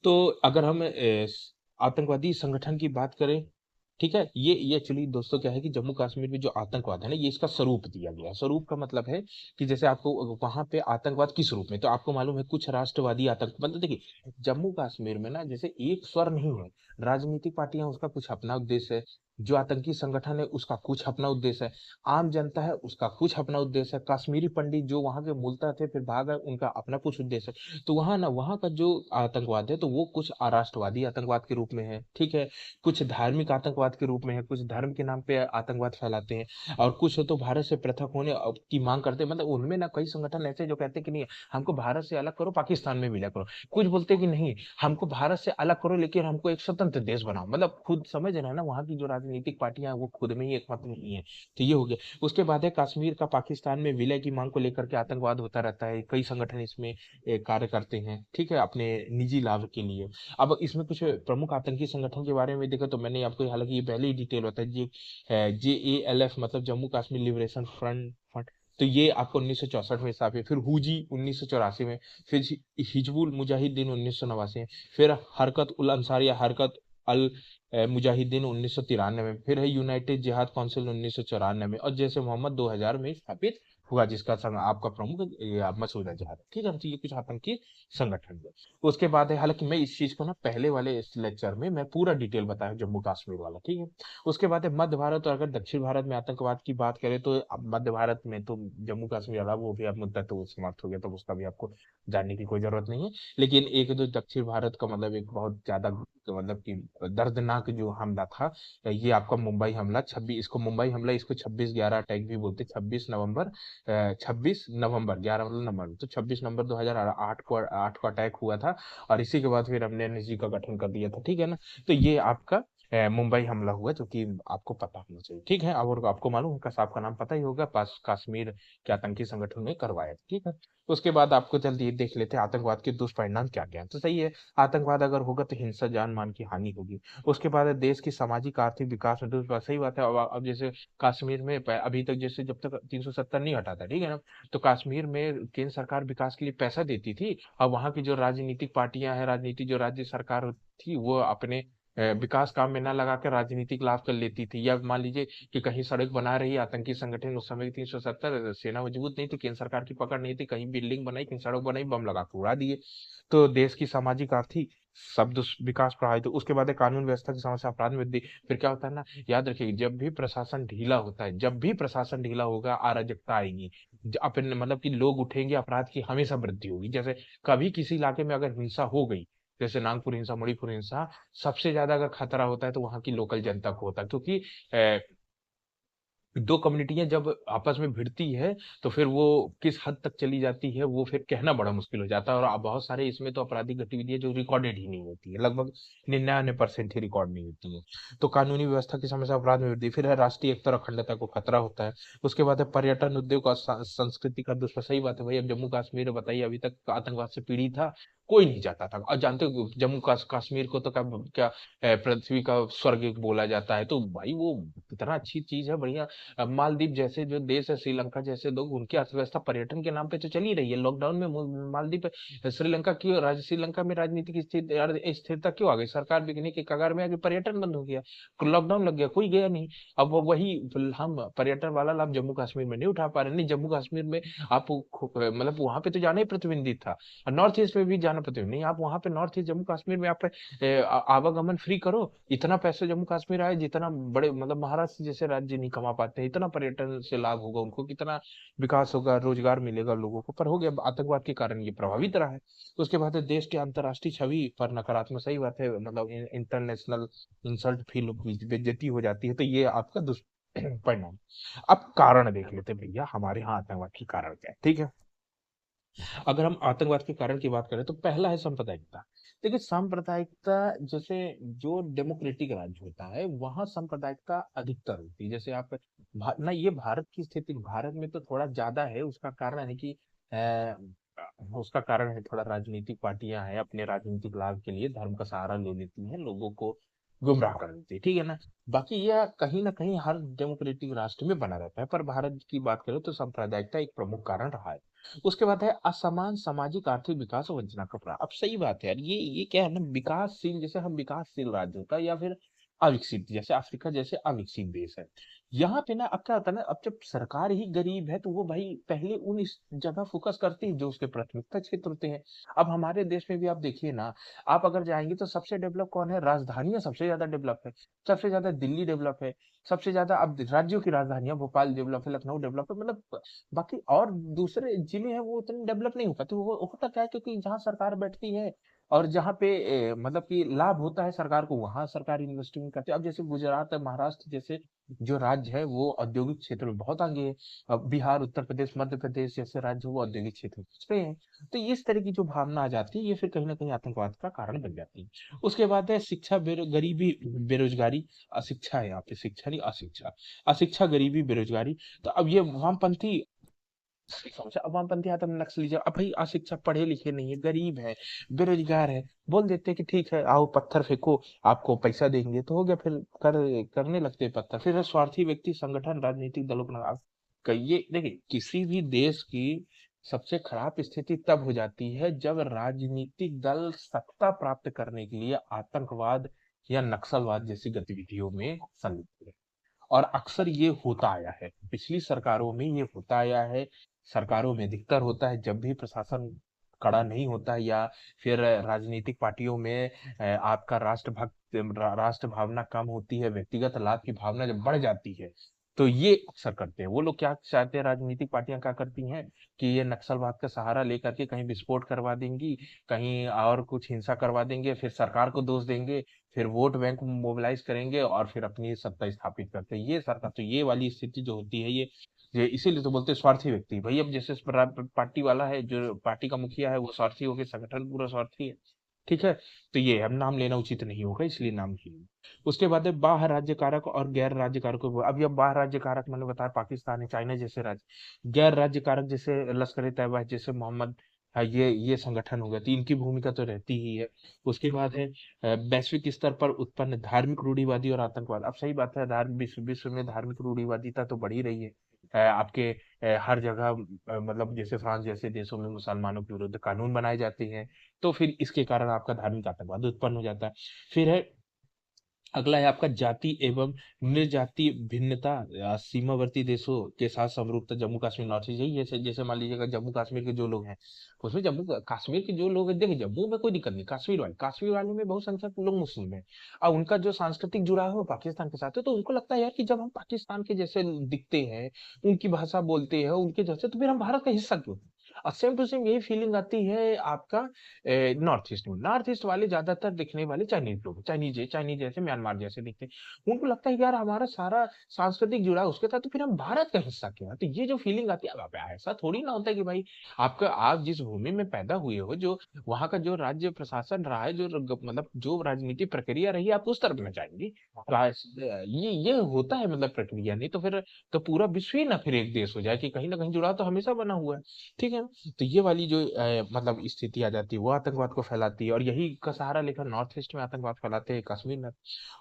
तो अगर हम आतंकवादी संगठन की बात करें, ठीक है, ये एक्चुअली दोस्तों क्या है कि जम्मू कश्मीर में जो आतंकवाद है ना, ये इसका स्वरूप दिया गया है। स्वरूप का मतलब है कि जैसे आपको वहां पे आतंकवाद किस रूप में, तो आपको मालूम है कुछ राष्ट्रवादी आतंक, मतलब देखिए जम्मू कश्मीर में ना जैसे एक स्वर नहीं है, राजनीतिक पार्टियां उसका कुछ अपना उद्देश्य है। जो आतंकी संगठन है उसका कुछ अपना उद्देश्य है, आम जनता है उसका कुछ अपना उद्देश्य है, कश्मीरी पंडित जो वहां के मूलतः थे फिर भाग गए उनका अपना कुछ उद्देश्य है। तो वहां ना वहां का जो आतंकवाद है तो वो कुछ राष्ट्रवादी आतंकवाद के रूप में है, ठीक है, कुछ धार्मिक आतंकवाद के रूप में है, कुछ धर्म के नाम पे आतंकवाद फैलाते हैं, और कुछ तो भारत से पृथक होने की मांग करते हैं। मतलब उनमें ना कई संगठन ऐसे जो कहते हैं कि नहीं हमको भारत से अलग करो, पाकिस्तान में विलय करो, कुछ बोलते हैं कि नहीं हमको भारत से अलग करो लेकिन हमको एक स्वतंत्र देश बनाओ। मतलब खुद समझ रहे हैं ना, वहां की जो राजनीतिक पार्टियां हैं वो खुद में ही एकमत नहीं है। तो ये हो गया। उसके बाद है कश्मीर का पाकिस्तान में विलय की मांग को लेकर के आतंकवाद होता रहता है, कई संगठन इसमें कार्य करते हैं, ठीक है, अपने निजी लाभ के लिए। अब इसमें कुछ प्रमुख आतंकी संगठन के बारे में देखा तो मैंने आपको हालांकि ये पहले ही डिटेल बताया, JALF मतलब जम्मू कश्मीर लिबरेशन फ्रंट। तो ये आपको 1964 में स्थापित, फिर हुजी 1984 में, फिर हिजबुल मुजाहिदीन 1989 में, फिर हरकत उल अंसार या हरकत अल मुजाहिदीन 1993 में, फिर है यूनाइटेड जिहाद काउंसिल 1994 में, और जैसे मोहम्मद 2000 में स्थापित हुआ जिसका संग आपका प्रमुख मसूद अजहर है, ठीक है। तो ये कुछ आतंकी संगठन है। उसके बाद है, हालांकि मैं इस चीज को ना पहले वाले इस लेक्चर में मैं पूरा डिटेल बताया जम्मू कश्मीर वाला, ठीक है। उसके बाद है मध्य भारत, और अगर दक्षिण भारत में आतंकवाद की बात करें तो अब मध्य भारत में तो जम्मू कश्मीर वाला वो भी अब मुद्दा तो समाप्त हो गया, तो उसका भी आपको जानने की कोई जरूरत नहीं है। लेकिन एक जो दक्षिण भारत का मतलब एक बहुत ज्यादा मतलब कि दर्दनाक जो हमला था, ये आपका मुंबई हमला, 26 इसको मुंबई हमला, इसको 26/11 अटैक भी बोलते हैं, 26 नवंबर 11 मतलब नंबर, तो 26 नवंबर 2008 को अटैक हुआ था, और इसी के बाद फिर हमने एनएसजी का गठन कर दिया था, ठीक है ना। तो ये आपका मुंबई हमला हुआ जो कि आपको पता होना चाहिए, ठीक है। और आपको मालूम है आपका नाम पता ही होगा, पास कश्मीर के आतंकी संगठन में करवाया था, ठीक है। उसके बाद आपको जल्दी देख लेते हैं आतंकवाद के दुष्परिणाम क्या क्या हैं। तो सही है, आतंकवाद अगर होगा तो हिंसा जान मान की हानि होगी। उसके बाद है देश की सामाजिक आर्थिक विकास में सही बात है। अब जैसे कश्मीर में अभी तक जैसे जब तक 370 नहीं हटा था, ठीक है ना, तो कश्मीर में केंद्र सरकार विकास के लिए पैसा देती थी, और वहां की जो राजनीतिक पार्टियां हैं, राजनीति जो राज्य सरकार थी वो अपने विकास काम में ना लगा कर राजनीतिक लाभ कर लेती थी। या मान लीजिए कि कहीं सड़क बना रही आतंकी संगठन, उस समय 370 सेना मजबूत नहीं थी, केंद्र सरकार की पकड़ नहीं थी, कहीं बिल्डिंग बनाई, कहीं सड़क बनाई, बम लगा के उड़ा दिए। तो देश की सामाजिक आर्थिक शब्द विकास प्रभावित हो। उसके बाद है कानून व्यवस्था की समस्या, अपराध में वृद्धि। फिर क्या होता है ना, याद रखिए जब भी प्रशासन ढीला होता है, जब भी प्रशासन ढीला होगा अराजकता आएगी, अपने मतलब कि लोग उठेंगे, अपराध की हमेशा वृद्धि होगी। जैसे कभी किसी इलाके में अगर हिंसा हो गई, जैसे नागपुर हिंसा, मणिपुर हिंसा, सबसे ज्यादा अगर खतरा होता है तो वहां की लोकल जनता को होता है, क्योंकि दो कम्युनिटियां जब आपस में भिड़ती है तो फिर वो किस हद तक चली जाती है वो फिर कहना बड़ा मुश्किल हो जाता है। और बहुत सारे इसमें तो आपराधिक गतिविधियां जो रिकॉर्डेड ही नहीं होती है, लगभग 99% ही रिकॉर्ड नहीं होती है। तो कानूनी व्यवस्था की समस्या, अपराध में वृद्धि, फिर है राष्ट्रीय एकता और अखंडता को खतरा होता है। उसके बाद है पर्यटन उद्योग और संस्कृति का दुष्प्रभाव। सही बात है भाई, अब जम्मू कश्मीर बताइए अभी तक आतंकवाद से पीड़ित था, कोई नहीं जाता था। और जानते हो जम्मू कश्मीर को तो क्या क्या पृथ्वी का स्वर्ग बोला जाता है। तो भाई वो इतना अच्छी चीज है, बढ़िया। अब मालदीव जैसे जो देश है, श्रीलंका जैसे लोग, उनकी अर्थव्यवस्था पर्यटन के नाम पे तो चल ही रही है। लॉकडाउन में मालदीव श्रीलंका क्यों श्रीलंका में राजनीतिक स्थिरता क्यों आ गई, सरकार बिकने के कगार में आगे, पर्यटन बंद हो गया, लॉकडाउन लग गया, कोई गया नहीं। अब वही हम पर्यटन वाला लाभ जम्मू कश्मीर में नहीं उठा पा रहे। नहीं, जम्मू कश्मीर में आप मतलब वहां पे तो जाना ही प्रतिबंधित था, और नॉर्थ ईस्ट में भी जाना प्रतिबंधित नहीं। आप वहां पे नॉर्थ ईस्ट जम्मू कश्मीर में आप आवागमन फ्री करो, इतना पैसा जम्मू कश्मीर आए जितना बड़े मतलब महाराष्ट्र जैसे राज्य नहीं कमा पाते हैं, इतना पर्यटन से लाभ होगा उनको, कितना विकास होगा, रोजगार मिलेगा लोगों को। पर हो गया आतंकवाद के कारण ये प्रभावित रहा है। उसके बाद है देश की अंतर्राष्ट्रीय छवि पर नकारात्मक। सही बात है, मतलब इंटरनेशनल इंसल्ट फील, बेइज्जती हो जाती है, तो ये आपका दुष्परिणाम। अब कारण देख लेते हैं भैया हमारे यहाँ आतंकवाद के कारण क्या है, ठीक है। अगर हम आतंकवाद के कारण की बात करें तो पहला है सांप्रदायिकता। देखिए सांप्रदायिकता, जैसे जो डेमोक्रेटिक राज्य होता है वहां सांप्रदायिकता अधिकतर होती है। जैसे आप ना, ये भारत की स्थिति, भारत में तो थोड़ा ज्यादा है। उसका कारण है कि उसका कारण है थोड़ा राजनीतिक पार्टियां हैं, अपने राजनीतिक लाभ के लिए धर्म का सहारा ले लेती हैं, लोगों को गुमराह कर देती है, ठीक है ना। बाकी यह कहीं ना कहीं हर डेमोक्रेटिक राष्ट्र में बना रहता है, पर भारत की बात करें तो सांप्रदायिकता एक प्रमुख कारण रहा है। उसके बाद है असमान सामाजिक आर्थिक विकास और वंचना का प्रभाव। अब सही बात है यार, ये क्या है ना, विकासशील, जैसे हम विकासशील राज्य होता है या फिर अविकसित, जैसे अफ्रीका जैसे अविकसित देश है, यहाँ पे ना अब क्या होता है ना, अब जब सरकार ही गरीब है तो वो भाई पहले उन इस जगह फोकस करती है जो उसके प्राथमिकता क्षेत्र होते हैं। अब हमारे देश में भी आप देखिए ना, आप अगर जाएंगे तो सबसे डेवलप कौन है, राजधानियां सबसे ज्यादा डेवलप है, सबसे ज्यादा दिल्ली डेवलप है, सबसे ज्यादा अब राज्यों की राजधानियां भोपाल डेवलप है, लखनऊ डेवलप है, मतलब बाकी और दूसरे जिले हैं वो उतने डेवलप नहीं हो पाते। वो होता क्या है, क्योंकि जहाँ सरकार बैठती है और जहाँ पे मतलब कि लाभ होता है सरकार को, वहां सरकार इन्वेस्टमेंट करती है। अब जैसे गुजरात महाराष्ट्र जैसे जो राज्य है वो औद्योगिक क्षेत्र में बहुत आगे है। अब बिहार उत्तर प्रदेश मध्य प्रदेश जैसे राज्य वो औद्योगिक क्षेत्र में पिछड़े हैं। तो इस तरह की जो भावना आ जाती है ये फिर कहीं ना कहीं आतंकवाद का कारण बन जाती है। उसके बाद है शिक्षा गरीबी बेरोजगारी, अशिक्षा है यहाँ पे, शिक्षा नहीं अशिक्षा, अशिक्षा गरीबी बेरोजगारी। तो अब ये वामपंथी समझा, अब वामपंथी आता नक्सली, जब अब भाई अशिक्षा पढ़े लिखे नहीं है, गरीब है, बेरोजगार है, बोल देते कि ठीक है आओ पत्थर फेंको, आपको पैसा देंगे तो हो गया, फिर करने लगते हैं पत्थर। फिर स्वार्थी व्यक्ति संगठन राजनीतिक दलों को कहिए, देखिए किसी भी देश की सबसे खराब स्थिति तब हो जाती है जब राजनीतिक दल सत्ता प्राप्त करने के लिए आतंकवाद या नक्सलवाद जैसी गतिविधियों में संलिप्त है। और अक्सर ये होता आया है, पिछली सरकारों में ये होता आया है, सरकारों में अधिकतर होता है जब भी प्रशासन कड़ा नहीं होता है या फिर राजनीतिक पार्टियों में आपका राष्ट्र भावना कम होती है, व्यक्तिगत लाभ की भावना जब बढ़ जाती है, तो ये अक्सर करते हैं। वो लोग क्या चाहते हैं, राजनीतिक पार्टियां क्या करती हैं कि ये नक्सलवाद का सहारा लेकर के कहीं विस्फोट करवा देंगी, कहीं और कुछ हिंसा करवा देंगे, फिर सरकार को दोष देंगे, फिर वोट बैंक मोबिलाइज करेंगे और फिर अपनी सत्ता स्थापित करते हैं। ये सरकार तो ये वाली स्थिति जो होती है ये इसीलिए तो बोलते हैं स्वार्थी व्यक्ति। भाई अब जैसे पार्टी वाला है, जो पार्टी का मुखिया है वो स्वार्थी हो गया, संगठन पूरा स्वार्थी है, ठीक है। तो ये अब नाम लेना उचित नहीं होगा इसलिए नाम ही नहीं। उसके बाद है बाह्य राज्य कारक और गैर राज्य कारकों। अब ये बाह्य राज्य कारक मैंने बताया पाकिस्तान है, चाइना जैसे राज्य। गैर राज्य कारक जैसे लश्कर ए तैयबा जैसे मोहम्मद, हाँ, ये संगठन हो गया, तो इनकी भूमिका तो रहती ही है। उसके बाद है वैश्विक स्तर पर उत्पन्न धार्मिक रूढ़िवादी और आतंकवाद। अब सही बात है, विश्व में धार्मिक रूढ़िवादिता तो बढ़ ही रही है। आपके हर जगह मतलब जैसे फ्रांस जैसे देशों में मुसलमानों के विरुद्ध कानून बनाए जाते हैं, तो फिर इसके कारण आपका धार्मिक आतंकवाद उत्पन्न हो जाता है। फिर है अगला है आपका जाति एवं निर्जाति भिन्नता, सीमावर्ती देशों के साथ समरूपता, जम्मू कश्मीर नॉर्थ ईस्ट। यही जैसे जैसे मान लीजिएगा जम्मू कश्मीर के जो लोग हैं, उसमें जम्मू कश्मीर के जो लोग हैं, देखिए जम्मू में कोई दिक्कत नहीं, कश्मीर वाले में बहुसंख्यक लोग मुस्लिम हैं। अब उनका जो सांस्कृतिक जुड़ाव है वो पाकिस्तान के साथ है, तो उनको लगता है यार कि जब हम पाकिस्तान के जैसे दिखते हैं, उनकी भाषा बोलते हैं उनके जैसे, तो फिर हम भारत का हिस्सा क्यों। और सेम टू सेम यही फीलिंग आती है आपका नॉर्थ ईस्ट में। नॉर्थ ईस्ट वाले ज्यादातर दिखने वाले चाइनीज लोग, चाइनीज जैसे म्यांमार जैसे दिखते हैं। उनको लगता है कि यार हमारा सारा सांस्कृतिक जुड़ा उसके साथ, तो फिर हम भारत का हिस्सा क्यों है। तो ये जो फीलिंग आती है, अब ऐसा थोड़ी ना होता है कि भाई आप जिस भूमि में पैदा हुए हो, जो वहां का जो राज्य प्रशासन रहा है, जो मतलब जो राजनीतिक प्रक्रिया रही है, आप उस तरफ में जाएंगे। ये होता है मतलब प्रक्रिया, नहीं तो फिर तो पूरा विश्व ही ना फिर एक देश हो जाए कि कहीं ना कहीं जुड़ाव तो हमेशा बना हुआ है, ठीक है। तो ये वाली जो मतलब स्थिति आ जाती है वो आतंकवाद को फैलाती है, और यही का सहारा लेकर नॉर्थ ईस्ट में आतंकवाद फैलाते हैं कश्मीर में।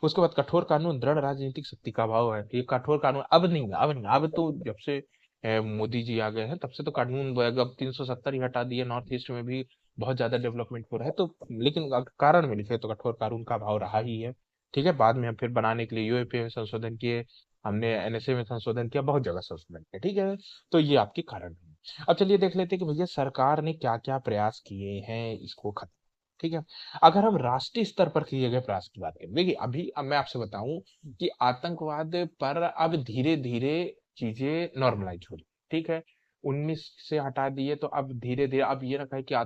उसके बाद कठोर कानून, दृढ़ राजनीतिक शक्ति का अभाव है। ये कठोर कानून अब नहीं, अब तो जब से मोदी जी आ गए हैं तब से तो कानून अब 370 ही हटा दिए, नॉर्थ ईस्ट में भी बहुत ज्यादा डेवलपमेंट हो रहा है। तो लेकिन अगर कारण में लिखे तो कठोर कानून का अभाव रहा ही है, ठीक है। बाद में हम फिर बनाने के लिए यूएपीए में संशोधन किए, हमने एनएसए में संशोधन किया, बहुत जगह संशोधन किया, ठीक है। तो ये आपके कारण है। अब चलिए देख लेते हैं कि भैया सरकार ने क्या क्या प्रयास किए हैं इसको खत्म, ठीक है। अगर हम राष्ट्रीय स्तर पर किए गए प्रयास की बात करें, देखिए अभी अब मैं आपसे बताऊं कि आतंकवाद पर अब धीरे धीरे चीजें नॉर्मलाइज हो रही, ठीक है। 19 से हटा दिए तो अब धीरे धीरे अब ये रखा है कि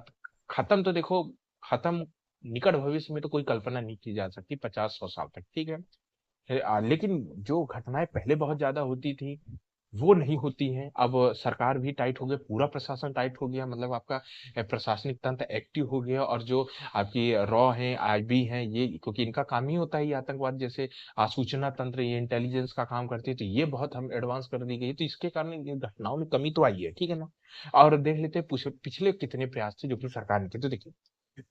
खत्म तो देखो, खत्म निकट भविष्य में तो कोई कल्पना नहीं की जा सकती, 50-100 साल तक, ठीक है। लेकिन जो घटनाएं पहले बहुत ज्यादा होती थी वो नहीं होती हैं। अब सरकार भी टाइट हो गई, पूरा प्रशासन टाइट हो गया, मतलब आपका प्रशासनिक तंत्र एक्टिव हो गया, और जो आपकी रॉ है आईबी है, ये क्योंकि इनका काम ही होता है ये आतंकवाद जैसे सूचना तंत्र, ये इंटेलिजेंस का काम करती है, तो ये बहुत हम एडवांस कर दी गई, तो इसके कारण ये घटनाओं में कमी तो आई है, ठीक है ना। और देख लेते हैं पिछले कितने प्रयास थे जो कि सरकार ने किए, तो देखिए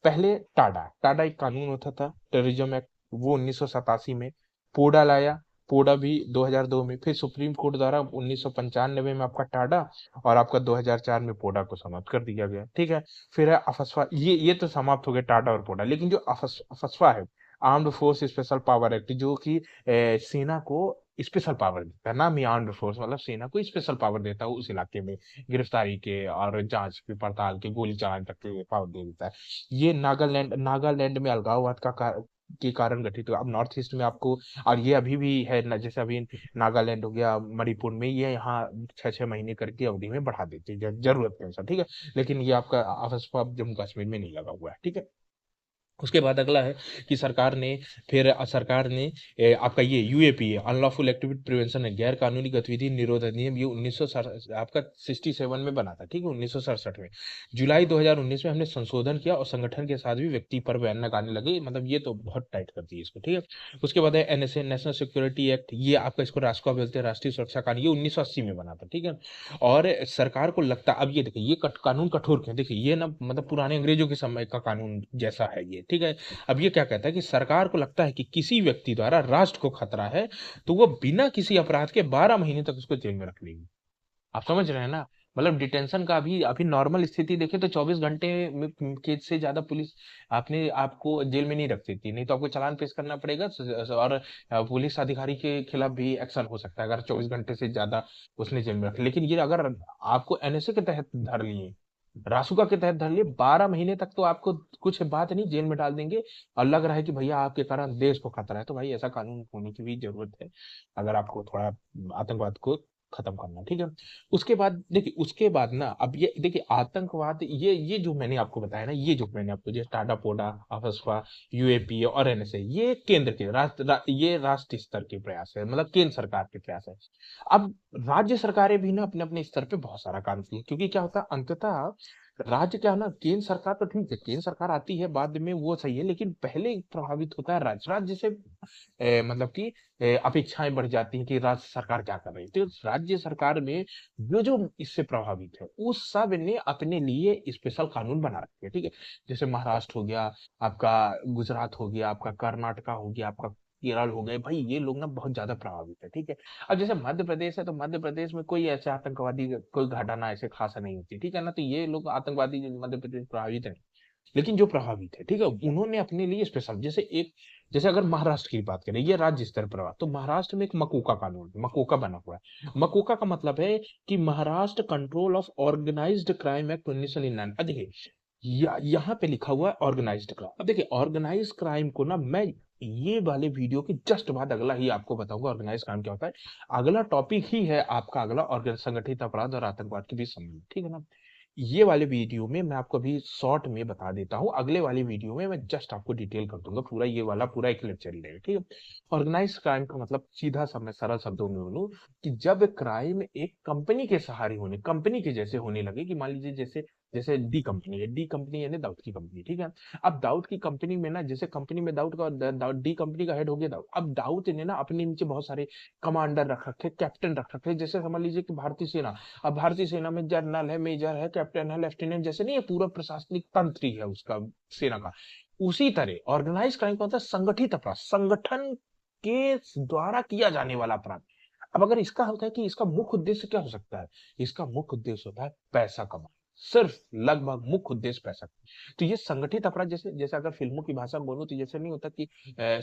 पहले टाडा टाडा एक कानून होता था, टेररिज्म एक्ट, वो 1987 में। पोडा लाया, पोडा भी 2002 में, फिर सुप्रीम कोर्ट द्वारा 1995 में आपका टाडा, और आपका 2004 में पोडा को समाप्त कर दिया गया, ठीक है। फिर है अफस्पा, ये तो समाप्त हो गया टाडा और पोडा, लेकिन जो अफस्पा है, armed force special power act, जो कि सेना को स्पेशल पावर देता है। नाम ही आर्म्ड फोर्स मतलब सेना को स्पेशल पावर देता है उस इलाके में, गिरफ्तारी के और जांच के, पड़ताल के, गोली चलाने तक के पावर दे देता है। ये नागालैंड में अलगाववाद के कारण गठित हुआ। अब नॉर्थ ईस्ट में आपको, और ये अभी भी है ना, जैसे अभी नागालैंड हो गया, मणिपुर में, ये यहाँ 6-6 महीने करके अवधि में बढ़ा देते हैं जरूरत के अनुसार, ठीक है। लेकिन ये आपका आपस जम्मू कश्मीर में नहीं लगा हुआ है, ठीक है। उसके बाद अगला है कि सरकार ने आपका ये यूएपीए, अनलॉफुल एक्टिविटी प्रिवेंशन है, गैर कानूनी गतिविधि निरोध अधिनियम, ये 1967 आपका 67 में बना था, ठीक है, 1967 में। जुलाई 2019 में हमने संशोधन किया और संगठन के साथ भी व्यक्ति पर बैन लगाने लगे, मतलब ये तो बहुत टाइट कर दी इसको, ठीक है। उसके बाद है एनएसए, नेशनल सिक्योरिटी एक्ट, ये आपका, इसको राष्ट्रपति बोलते हैं, राष्ट्रीय सुरक्षा कानून, ये 1980 में बना था, ठीक है। और सरकार को लगता, अब ये देखिए ये कानून कठोर क्यों, देखिए ये ना मतलब पुराने अंग्रेजों के समय का कानून जैसा है ये, ठीक है। अब ये क्या कहता है कि सरकार को लगता है कि किसी व्यक्ति द्वारा राष्ट्र को खतरा है, तो वो बिना किसी अपराध के 12 महीने तक उसको जेल में रख लेगी। आप समझ रहे हैं ना, मतलब डिटेंशन का अभी अभी नॉर्मल स्थिति देखें तो 24 घंटे के से ज्यादा पुलिस आपने आपको जेल में नहीं रख सकती, नहीं तो आपको चालान पेश करना पड़ेगा, और पुलिस अधिकारी के खिलाफ भी एक्शन हो सकता है अगर 24 घंटे से ज्यादा उसने जेल में रखा। लेकिन ये अगर आपको एनएसए के तहत धर लिए, रासुका के तहत धर लिए, 12 महीने तक तो आपको कुछ बात नहीं, जेल में डाल देंगे। और लग रहा है कि भैया आपके कारण देश को खतरा है, तो भाई ऐसा कानून होने की भी जरूरत है अगर आपको थोड़ा आतंकवाद को खत्म करना, ठीक है। उसके बाद देखिए, उसके बाद ना, अब ये देखिए आतंकवाद, ये जो मैंने आपको बताया ना, ये जो मैंने आपको, जैसे टाटा पोडा, अफस्पा, यूएपीए और एनएसए, ये केंद्र के ये राष्ट्रीय स्तर के प्रयास है, मतलब केंद्र सरकार के प्रयास है। अब राज्य सरकारें भी ना अपने अपने स्तर पे बहुत सारा काम की है, क्योंकि क्या होता है अंततः राज्य, क्या है ना, केंद्र सरकार तो ठीक है, केंद्र सरकार आती है बाद में, वो सही है, लेकिन पहले प्रभावित होता है राज्य। राज्य से मतलब कि अपेक्षाएं बढ़ जाती हैं कि राज्य सरकार क्या कर रही है, तो राज्य सरकार में जो जो इससे प्रभावित है उस सब ने अपने लिए स्पेशल कानून बना रखे हैं, ठीक है। जैसे महाराष्ट्र हो गया आपका, गुजरात हो गया आपका, कर्नाटका हो गया आपका, केरल हो गए, भाई ये लोग ना बहुत ज्यादा प्रभावित है, ठीक है। अब जैसे मध्य प्रदेश है, तो मध्य प्रदेश में कोई ऐसे आतंकवादी कोई घटना ऐसे खासा नहीं होती, ठीक है ना, तो ये लोग आतंकवादी जो मध्य प्रदेश प्रभावित है, लेकिन जो प्रभावित है, ठीक है, उन्होंने अपने लिए स्पेशल, जैसे अगर महाराष्ट्र की बात करें, ये राज्य स्तर पर बात, तो महाराष्ट्र में एक मकोका कानून, मकोका बना हुआ है। मकोका का मतलब है कि Maharashtra control of organised crime act 1999। अब देखिए यहाँ पे लिखा हुआ है ऑर्गेनाइज्ड क्राइम। अब देखिए ऑर्गेनाइज क्राइम को ना मैं ये वाले वीडियो के जस्ट बाद अगला ही आपको बताऊंगा ऑर्गेनाइज क्राइम क्या होता है। अगला टॉपिक ही है आपका अगला ऑर्गन संगठित अपराध और आतंकवाद के बीच संबंध, ठीक है ना। ये वाले वीडियो में मैं आपको अभी शॉर्ट में बता देता हूँ, अगले वाले वीडियो में मैं जस्ट आपको डिटेल कर दूंगा पूरा, ये वाला पूरा एक लेक्चर ही रहेगा, ठीक है। ऑर्गेनाइज क्राइम का मतलब सीधा सा मैं सरल शब्दों में बोलूं कि जब क्राइम एक कंपनी के सहारे होने, कंपनी के जैसे होने लगे, कि मान लीजिए जैसे जैसे डी कंपनी यानी दाऊद की कंपनी, ठीक है। अब दाऊद की कंपनी में ना, जैसे कंपनी में दाऊद का डी कंपनी का हेड हो गया दाऊद, अब दाऊद ने ना अपने नीचे बहुत सारे कमांडर रख रखे, कैप्टन रख रखे, जैसे समझ लीजिए कि भारतीय सेना, अब भारतीय सेना में जनरल है, मेजर है, कैप्टन है, लेफ्टिनेंट, जैसे नहीं, ये पूरा प्रशासनिक तंत्र ही है उसका, सेना का। उसी तरह ऑर्गेनाइज क्राइम का होता है संगठित अपराध, संगठन के द्वारा किया जाने वाला अपराध। अब अगर इसका होता है कि इसका मुख्य उद्देश्य क्या हो सकता है, इसका मुख्य उद्देश्य होता है पैसा कमाना, सिर्फ लगभग मुख्य उद्देश्य पैसा। तो ये संगठित अपराध, जैसे जैसे अगर फिल्मों की भाषा में बोलूं तो जैसे नहीं होता कि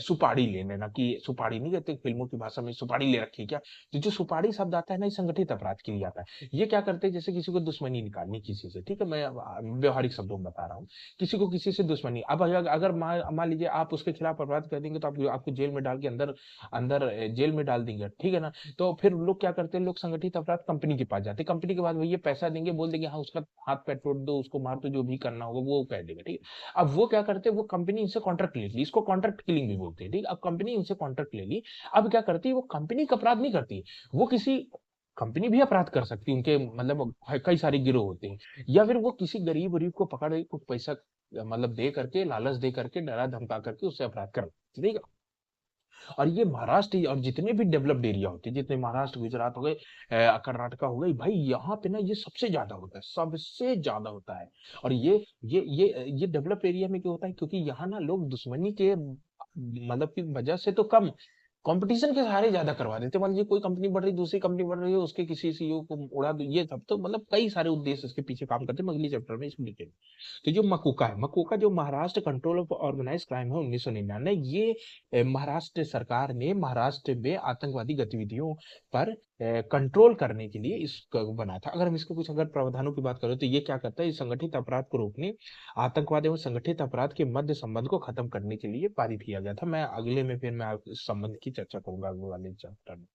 सुपारी ले लेना, कि सुपारी नहीं कहते फिल्मों की भाषा में, सुपारी ले रखी क्या, तो जो सुपारी शब्द आता है ना, ये संगठित अपराध के लिए आता है। ये क्या करते हैं, जैसे किसी को दुश्मनी निकालनी किसी से, ठीक है, मैं व्यवहारिक शब्दों में बता रहा हूँ, किसी को किसी से दुश्मनी, अब अगर मान लीजिए आप उसके खिलाफ अपराध कर देंगे, तो आपको जेल में डाल के अंदर अंदर जेल में डाल देंगे, ठीक है ना। तो फिर लोग क्या करते हैं, लोग संगठित अपराध कंपनी के पास जाते हैं, कंपनी के बाद भैया पैसा देंगे, बोल देंगे हाँ उसका हाथ पैर तोड़ दो, उसको मार दो, जो भी करना होगा वो कह देगा, ठीक है। अब वो क्या करते हैं, वो कंपनी इनसे कॉन्ट्रैक्ट ले ली, इसको कॉन्ट्रैक्ट किलिंग भी बोलते हैं, ठीक है। अब कंपनी इनसे कॉन्ट्रैक्ट ले ली, अब क्या करती है, वो कंपनी का अपराध नहीं करती, वो किसी, कंपनी भी अपराध कर सकती है, उनके मतलब कई सारे गिरोह होते हैं, या फिर वो किसी गरीब गरीब को पकड़ के कुछ पैसा मतलब दे करके, लालच दे करके, डरा धमका करके उससे अपराध कर, ठीक है। और ये महाराष्ट्र और जितने भी डेवलप्ड एरिया होते हैं, जितने महाराष्ट्र गुजरात हो गए, कर्नाटका हो गई, भाई यहाँ पे ना ये सबसे ज्यादा होता है, सबसे ज्यादा होता है। और ये डेवलप एरिया में क्यों होता है, क्योंकि यहाँ ना लोग दुश्मनी के मतलब की वजह से तो कम, कंपटीशन के सहारे ज्यादा करवा देते। मान लीजिए कोई कंपनी बढ़ रही, दूसरी कंपनी बढ़ रही है, उसके किसी सीईओ को उड़ा दो, ये सब तो मतलब कई सारे उद्देश्य इसके पीछे काम करते हैं। मैं अगली चैप्टर में इसको डिटेल। तो जो मकोका है, मकोका जो Maharashtra control of organise crime है 1999, ये महाराष्ट्र सरकार ने महाराष्ट्र में आतंकवादी गतिविधियों पर कंट्रोल करने के लिए इसको बना था। अगर हम इसके कुछ अगर प्रावधानों की बात करें तो ये क्या करता है, इस संगठित अपराध को रोकने, आतंकवाद एवं संगठित अपराध के मध्य संबंध को खत्म करने के लिए पारित किया गया था। मैं अगले में फिर मैं इस संबंध की चर्चा करूंगा अगले वाले चैप्टर में।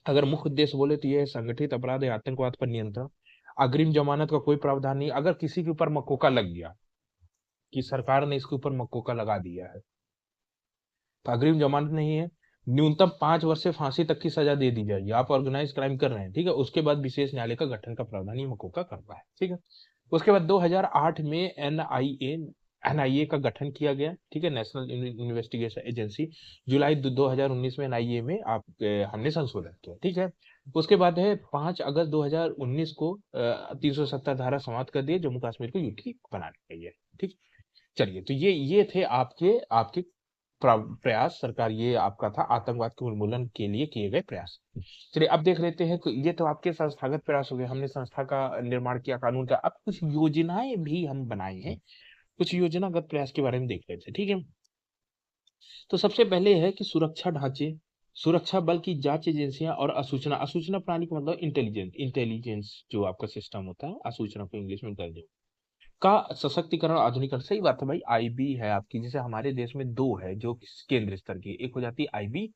अगर मुख्य उद्देश्य बोले तो ये है संगठित अपराध या आतंकवाद पर नियंत्रण। अग्रिम जमानत का कोई प्रावधान नहीं। अगर किसी के ऊपर मकोका लग गया कि सरकार ने इसके ऊपर मकोका लगा दिया है तो अग्रिम जमानत नहीं है, न्यूनतम 5 वर्ष से फांसी तक की सजा दे दी जाएगी। आप ऑर्गेनाइज क्राइम कर रहे हैं, ठीक है, उसके बाद विशेष न्यायालय का गठन का प्रावधान ये मकोका करता है, ठीक है। उसके बाद 2008 में एनआईए का गठन किया गया, ठीक है, नेशनल इन्वेस्टिगेशन एजेंसी। जुलाई 2019 में एनआईए में हमने संशोधन किया, ठीक है। उसके बाद है 5 अगस्त 2019 को 370 धारा समाप्त कर दिए, जम्मू कश्मीर को यूटी बनाने के लिए, ठीक। चलिए, तो ये थे आपके आपके प्रयास सरकार, ये आपका था आतंकवाद के उन्मूलन के लिए किए गए प्रयास। चलिए अब देख लेते हैं, ये तो आपके संस्थागत प्रयास हो गए, हमने संस्था का निर्माण किया, कानून का। अब कुछ योजनाएं भी हम बनाए हैं, कुछ योजनागत प्रयास के बारे में देख लेते हैं, ठीक है। तो सबसे पहले है कि सुरक्षा ढांचे, सुरक्षा बल की जांच एजेंसियां और असूचना, असूचना प्रणाली का मतलब इंटेलिजेंस, इंटेलिजेंस जो आपका सिस्टम होता है, असूचना को इंग्लिश में इंटेलिजेंस का सशक्तिकरण, आधुनिकरण। सही बात है भाई, आईबी है आपकी, जैसे हमारे देश में दो है जो केंद्र स्तर की, एक हो जाती है आईबी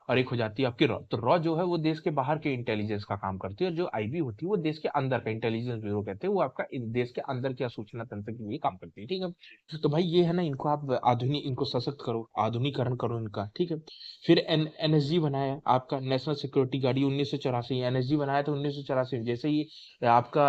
और एक हो जाती है आपकी रॉ। तो रॉ जो है वो देश के बाहर के इंटेलिजेंस का काम करती है, और जो आईबी होती है वो देश के अंदर का इंटेलिजेंस ब्यूरो कहते हैं, वो आपका देश के अंदर के सूचना तंत्र के लिए काम करती है, ठीक है। तो भाई ये है ना, इनको आप आधुनिक, इनको सशक्त करो, आधुनिकरण करो इनका, ठीक है। फिर एनएसजी बनाया आपका, नेशनल सिक्योरिटी गार्ड, 1984 एनएसजी बनाया था 1984। जैसे ही आपका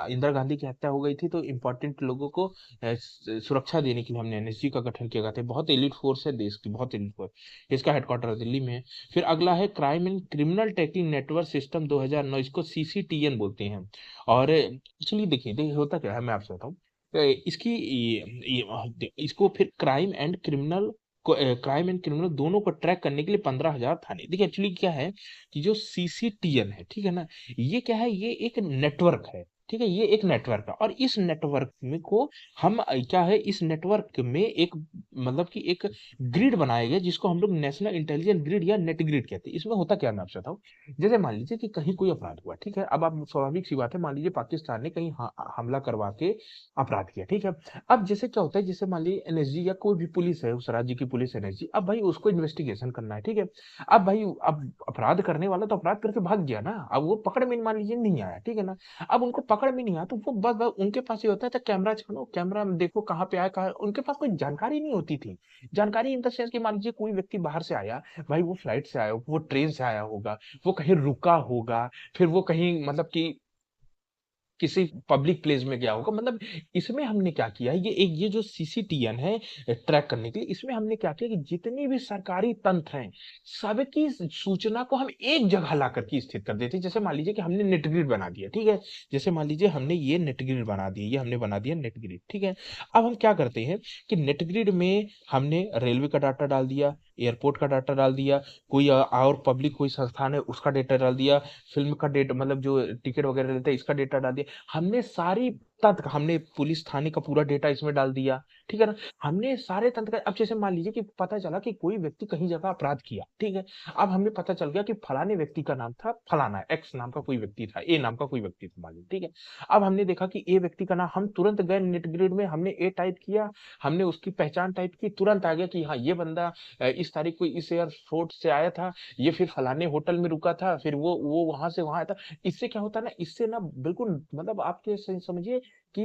इंदिरा गांधी की हत्या हो गई थी तो इंपॉर्टेंट लोगों को सुरक्षा देने के लिए हमने एनएसजी का गठन किया गया था। बहुत एलिट फोर्स है देश की, बहुत एलिट फोर्स। इसका हेडक्वार्टर दिल्ली में है। फिर अगला है crime and criminal tracking network system 2009, इसको सीसीटीएन बोलते हैं। और चलिए देखिए देखिए होता क्या है, मैं आपसे बताऊं। इसकी इसको फिर क्राइम एंड क्रिमिनल दोनों को ट्रैक करने के लिए 15,000 थाने। देखिए एक्चुअली क्या है कि जो सीसीटीएन है, ठीक है ना, ये क्या है, ये एक नेटवर्क है, ठीक है, ये एक नेटवर्क है। और इस नेटवर्क में को हम क्या है, इस नेटवर्क में एक मतलब कि एक ग्रिड बनाया गया जिसको हम लोग नेशनल इंटेलिजेंस ग्रिड या नेट ग्रिड कहते हैं। इसमें होता क्या, मैं आपसे बताऊं। जैसे मान लीजिए कि कहीं कोई अपराध हुआ, ठीक है, अब आप स्वाभाविक सी बात है, मान लीजिए पाकिस्तान ने कहीं हमला करवा के अपराध किया, ठीक है। अब जैसे क्या होता है, जैसे मान लीजिए एनएसजी या कोई भी पुलिस है, उस राज्य की पुलिस एनएसजी, अब भाई उसको इन्वेस्टिगेशन करना है, ठीक है। अब भाई अब अपराध करने वाला तो अपराध करके भाग गया ना, अब वो पकड़ में मान लीजिए नहीं आया, ठीक है ना। अब उनको पकड़ में नहीं आया तो वो बस उनके पास ये होता है, कैमरा छानो, कैमरा में देखो कहाँ पे आया, कहाँ, उनके पास कोई जानकारी नहीं होती थी। जानकारी इन द सेंस कि मान लीजिए कोई व्यक्ति बाहर से आया, भाई वो फ्लाइट से आया, वो ट्रेन से आया होगा, वो कहीं रुका होगा, फिर वो कहीं मतलब कि किसी पब्लिक प्लेस में गया होगा। मतलब इसमें हमने क्या किया है, ये जो सीसीटीएन है ट्रैक करने के लिए, इसमें हमने क्या किया कि जितने भी सरकारी तंत्र हैं सबकी सूचना को हम एक जगह ला करके स्थित कर देते हैं। जैसे मान लीजिए कि हमने नेट ग्रिड बना दिया, ठीक है, जैसे मान लीजिए हमने ये नेट ग्रिड बना दिया, ये हमने बना दिया नेट ग्रिड, ठीक है। अब हम क्या करते हैं कि नेट ग्रिड में हमने रेलवे का डाटा डाल दिया, एयरपोर्ट का डाटा डाल दिया, कोई और पब्लिक कोई संस्थान है उसका डेटा डाल दिया, फिल्म का डेटा मतलब जो टिकट वगैरह लेते हैं इसका डेटा डाल दिया, हमने सारी तंत्र, हमने पुलिस थाने का पूरा डेटा इसमें डाल दिया, ठीक है ना। हमने सारे तंत्र का, अब जैसे मान लीजिए कि पता चला कि कोई व्यक्ति कहीं जगह अपराध किया, ठीक है। अब हमें पता चल गया कि फलाने व्यक्ति का नाम था फलाना, एक्स नाम का कोई व्यक्ति था, ए नाम का कोई व्यक्ति था मान लीजिए, ठीक है। अब हमने देखा कि ए व्यक्ति का नाम, हम तुरंत गए नेट ग्रिड में, हमने ए टाइप किया, हमने उसकी पहचान टाइप की, तुरंत आ गया कि हाँ ये बंदा इस तारीख को इस एयरपोर्ट से आया था, ये फिर फलाने होटल में रुका था, फिर वो वहां से वहां आया था। इससे क्या होता है ना, इससे ना बिल्कुल मतलब आपके समझिए कि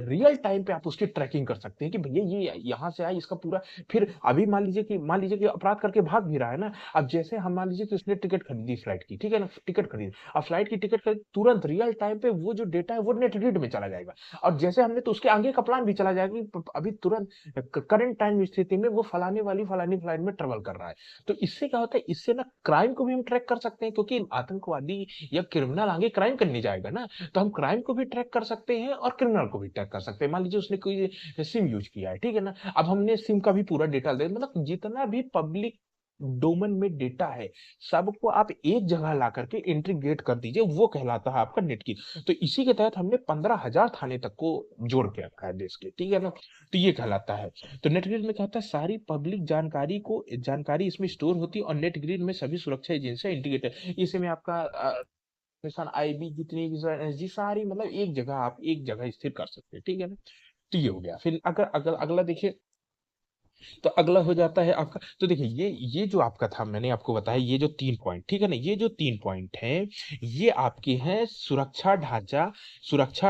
रियल टाइम पे आप उसकी ट्रैकिंग कर सकते हैं कि भैया ये यहाँ से आया, इसका पूरा। फिर अभी मान लीजिए कि अपराध करके भाग भी रहा है ना, अब जैसे हम मान लीजिए कि उसने टिकट खरीदी फ्लाइट की, ठीक है ना, टिकट खरीदी, अब फ्लाइट की टिकट खरीदी, तुरंत रियल टाइम पे वो जो डेटा है वो नेट ग्रिड में चला जाएगा। और जैसे हमने तो उसके आगे का प्लान भी चला जाएगा कि अभी तुरंत करंट टाइम स्थिति में वो फलाने वाली फलानी फ्लाइट में ट्रेवल कर रहा है। तो इससे क्या होता है, इससे ना क्राइम को भी हम ट्रैक कर सकते हैं, क्योंकि आतंकवादी या क्रिमिनल आगे क्राइम करने जाएगा ना, तो हम क्राइम को भी ट्रैक कर सकते हैं और क्रिमिनल को भी ट्रैक कर सकते हैं। मान लीजिए उसने कोई सिम यूज किया है, ठीक है ना, अब हमने सिम का भी पूरा डेटा दे, मतलब जितना भी पब्लिक डोमेन में डेटा है, सबको आप एक जगह ला करके इंटीग्रेट कर दीजिए, वो कहलाता है आपका नेट की। तो इसी के तहत हमने 15,000 थाने तक को जोड़ के रखा है देश के, ठीक है ना। तो ये कहलाता है। तो नेट ग्रिड में क्या होता है, सारी पब्लिक जानकारी इसमें स्टोर होती है, और नेट ग्रिड में सभी सुरक्षा एजेंसियां इंटीग्रेटेड, इसी में आपका मिशन आईबी जितनी भी एनएसजी सारी, मतलब एक जगह, आप एक जगह स्थिर कर सकते हैं, ठीक है ना। तो ये हो गया। फिर अगर अगर अगला देखिए, तो अगला हो जाता है आपका, तो देखिए ये जो आपका था, मैंने आपको बताया ये जो 3 पॉइंट, ठीक है ना, ये जो 3 पॉइंट हैं, ये आपके हैं सुरक्षा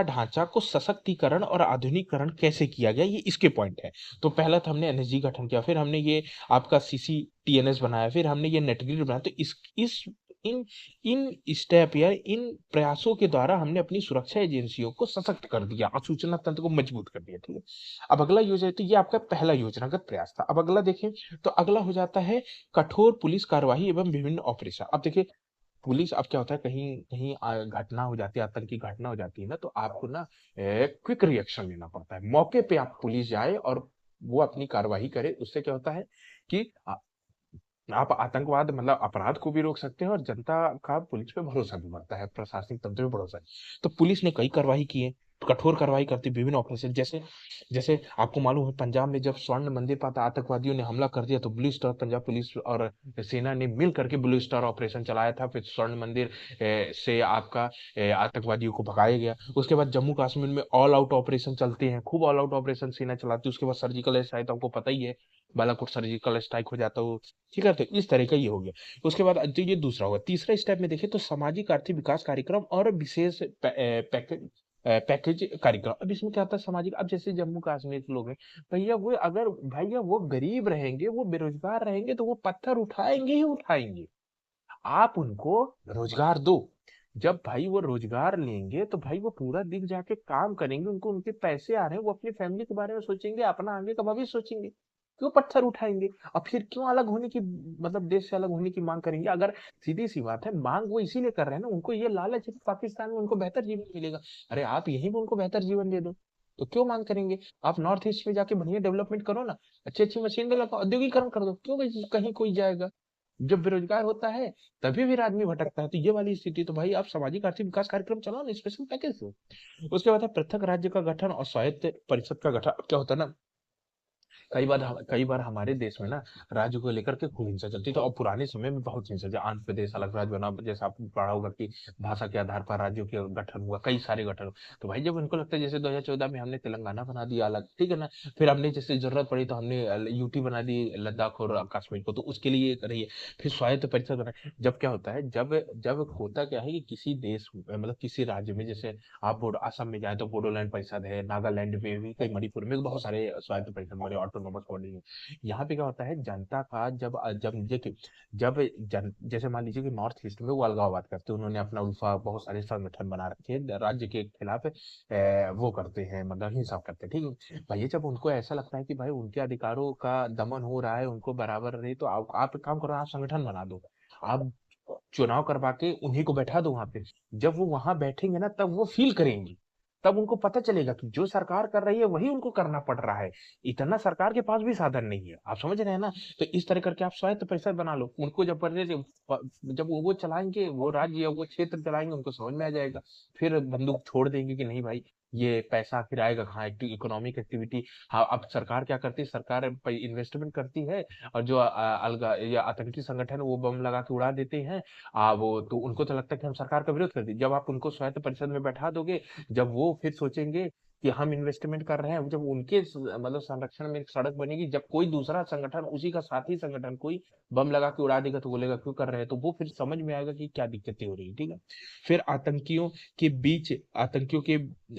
ढांचा को सशक्तिकरण और आधुनिकीकरण कैसे किया गया, ये इसके पॉइंट है। तो पहला था हमने एनएसजी गठन किया, फिर हमने ये आपका सीसीटीएनएस बनाया, फिर हमने ये नेटग्रिड बनाया। तो इस इन इन स्टेप या इन प्रयासों के द्वारा हमने अपनी सुरक्षा एजेंसियों को सशक्त कर दिया और सूचना तंत्र को मजबूत कर दिया, ठीक है। अब अगला योजना, तो ये आपका पहला योजनागत प्रयास था। अब अगला देखें, तो अगला हो जाता है कठोर पुलिस कार्यवाही एवं विभिन्न ऑपरेशन। अब देखिए, पुलिस, अब क्या होता है, कहीं कहीं घटना हो जाती है, आतंकी घटना हो जाती है ना, तो आपको ना क्विक रिएक्शन लेना पड़ता है, मौके पे आप पुलिस जाए और वो अपनी कार्यवाही करे। उससे क्या होता है कि आप आतंकवाद, मतलब अपराध को भी रोक सकते हैं, और जनता का पुलिस पे भरोसा भी बढ़ता है, प्रशासनिक तंत्र पे भरोसा है। तो पुलिस ने कई कार्रवाई की है, कठोर कार्रवाई करती, विभिन्न ऑपरेशन, जैसे जैसे आपको मालूम है, पंजाब में जब स्वर्ण मंदिर पर आतंकवादियों ने हमला कर दिया, तो ब्लू स्टार, पंजाब पुलिस और सेना ने मिल करके ब्लू स्टार ऑपरेशन चलाया था, फिर स्वर्ण मंदिर से आपका आतंकवादियों को भगाया गया। उसके बाद जम्मू कश्मीर में ऑल आउट ऑपरेशन चलते हैं, खूब ऑल आउट ऑपरेशन सेना चलाती है। उसके बाद सर्जिकल स्ट्राइक, आपको पता ही है, बालाकोट सर्जिकल स्ट्राइक हो जाता है, ठीक है। तो इस तरह का ये हो गया। उसके बाद तो ये दूसरा होगा। तीसरा स्टेप में देखें तो सामाजिक आर्थिक विकास कार्यक्रम और विशेष पैकेज कार्यक्रम। अब इसमें क्या होता है, सामाजिक, अब जैसे जम्मू कश्मीर के लोग हैं, भैया वो अगर भैया वो गरीब रहेंगे, वो बेरोजगार रहेंगे, तो वो पत्थर उठाएंगे ही उठाएंगे। आप उनको रोजगार दो। जब भाई वो रोजगार लेंगे, तो भाई वो पूरा दिन जाके काम करेंगे, उनको उनके पैसे आ रहे हैं, वो अपनी फैमिली के बारे में सोचेंगे, अपना आगे का भविष्य सोचेंगे। क्यों पत्थर उठाएंगे? और फिर क्यों अलग होने की, मतलब देश से अलग होने की मांग करेंगे? अगर सीधी सी बात है, मांग वो इसीलिए कर रहे हैं ना, उनको ये लालच है कि पाकिस्तान में उनको बेहतर जीवन मिलेगा। अरे आप यहीं पे उनको बेहतर जीवन दे दो, तो क्यों मांग करेंगे? आप नॉर्थ ईस्ट में जाके बढ़िया डेवलपमेंट करो ना, अच्छी अच्छी मशीन लगाओ, औद्योगिकरण कर दो, क्यों कहीं कोई जाएगा? जब बेरोजगार होता है, तभी फिर आदमी भटकता है। तो ये वाली स्थिति, तो भाई आप सामाजिक आर्थिक विकास कार्यक्रम चलाओ ना, स्पेशल पैकेज दो। उसके बाद है पृथक राज्य का गठन और स्वायत्त परिषद का गठन। अब क्या होता है ना, कई बार हमारे देश में ना राज्य को लेकर के खूब हिंसा चलती थी, और पुराने समय में बहुत हिंसा, जैसे आंध्र प्रदेश अलग राज्य बना, जैसे आपने पढ़ा होगा कि भाषा के आधार पर राज्यों के गठन हुआ, कई सारे गठन हुए। तो भाई जब उनको लगता है, जैसे 2014 में हमने तेलंगाना बना दिया अलग, ठीक है ना, फिर हमने जैसे जरूरत पड़ी तो हमने यूटी बना दी, लद्दाख और कश्मीर को, तो उसके लिए रही है। फिर स्वायत्त परिषद बना। जब क्या होता है, जब जब होता क्या है कि किसी देश, मतलब किसी राज्य में, जैसे आप असम में जाए तो बोडोलैंड परिषद है, नागालैंड में भी, कई मणिपुर में बहुत सारे स्वायत्त परिषद बने, ऑटोनोमस बॉडी है। यहाँ पे क्या होता है, जनता का जब देखिए, जैसे मान लीजिए कि नॉर्थ ईस्ट में वो अलगाववाद करते हैं, उन्होंने अपना उल्फा, बहुत सारे संगठन बना रखे हैं, राज्य के खिलाफ वो करते हैं, मतलब हिंसा करते हैं, ठीक है भाई। जब उनको ऐसा लगता है कि भाई उनके अधिकारों का दमन हो रहा है, उनको बराबर नहीं, तो आप एक काम करो, आप संगठन बना दो, आप चुनाव करवा के उन्हीं को बैठा दो वहां पे। जब वो वहां बैठेंगे ना, तब वो फील करेंगे, तब उनको पता चलेगा कि जो सरकार कर रही है वही उनको करना पड़ रहा है, इतना सरकार के पास भी साधन नहीं है। आप समझ रहे हैं ना। तो इस तरह करके आप स्वायत्त परिषद बना लो, उनको जब जब वो चलाएंगे, वो राज्य या वो क्षेत्र चलाएंगे, उनको समझ में आ जाएगा। फिर बंदूक छोड़ देंगे कि नहीं भाई, ये पैसा आखिर आएगा कहाँ, इकोनॉमिक एक्टिविटी। हाँ, अब सरकार क्या करती है, सरकार इन्वेस्टमेंट करती है, और जो अलगा या आतंकी संगठन है, वो बम लगा के उड़ा देते हैं। वो तो उनको तो लगता है कि हम सरकार का विरोध करते हैं। जब आप उनको स्वायत्त परिषद में बैठा दोगे, जब वो फिर सोचेंगे कि हम इन्वेस्टमेंट कर रहे हैं, जब उनके मतलब संरक्षण में एक सड़क बनेगी, जब कोई दूसरा संगठन, उसी का साथी संगठन कोई बम लगा के उड़ा देगा, तो बोलेगा क्यों कर रहे हैं, तो वो फिर समझ में आएगा कि क्या दिक्कतें हो रही है, ठीक है। फिर के बीच आतंकियों के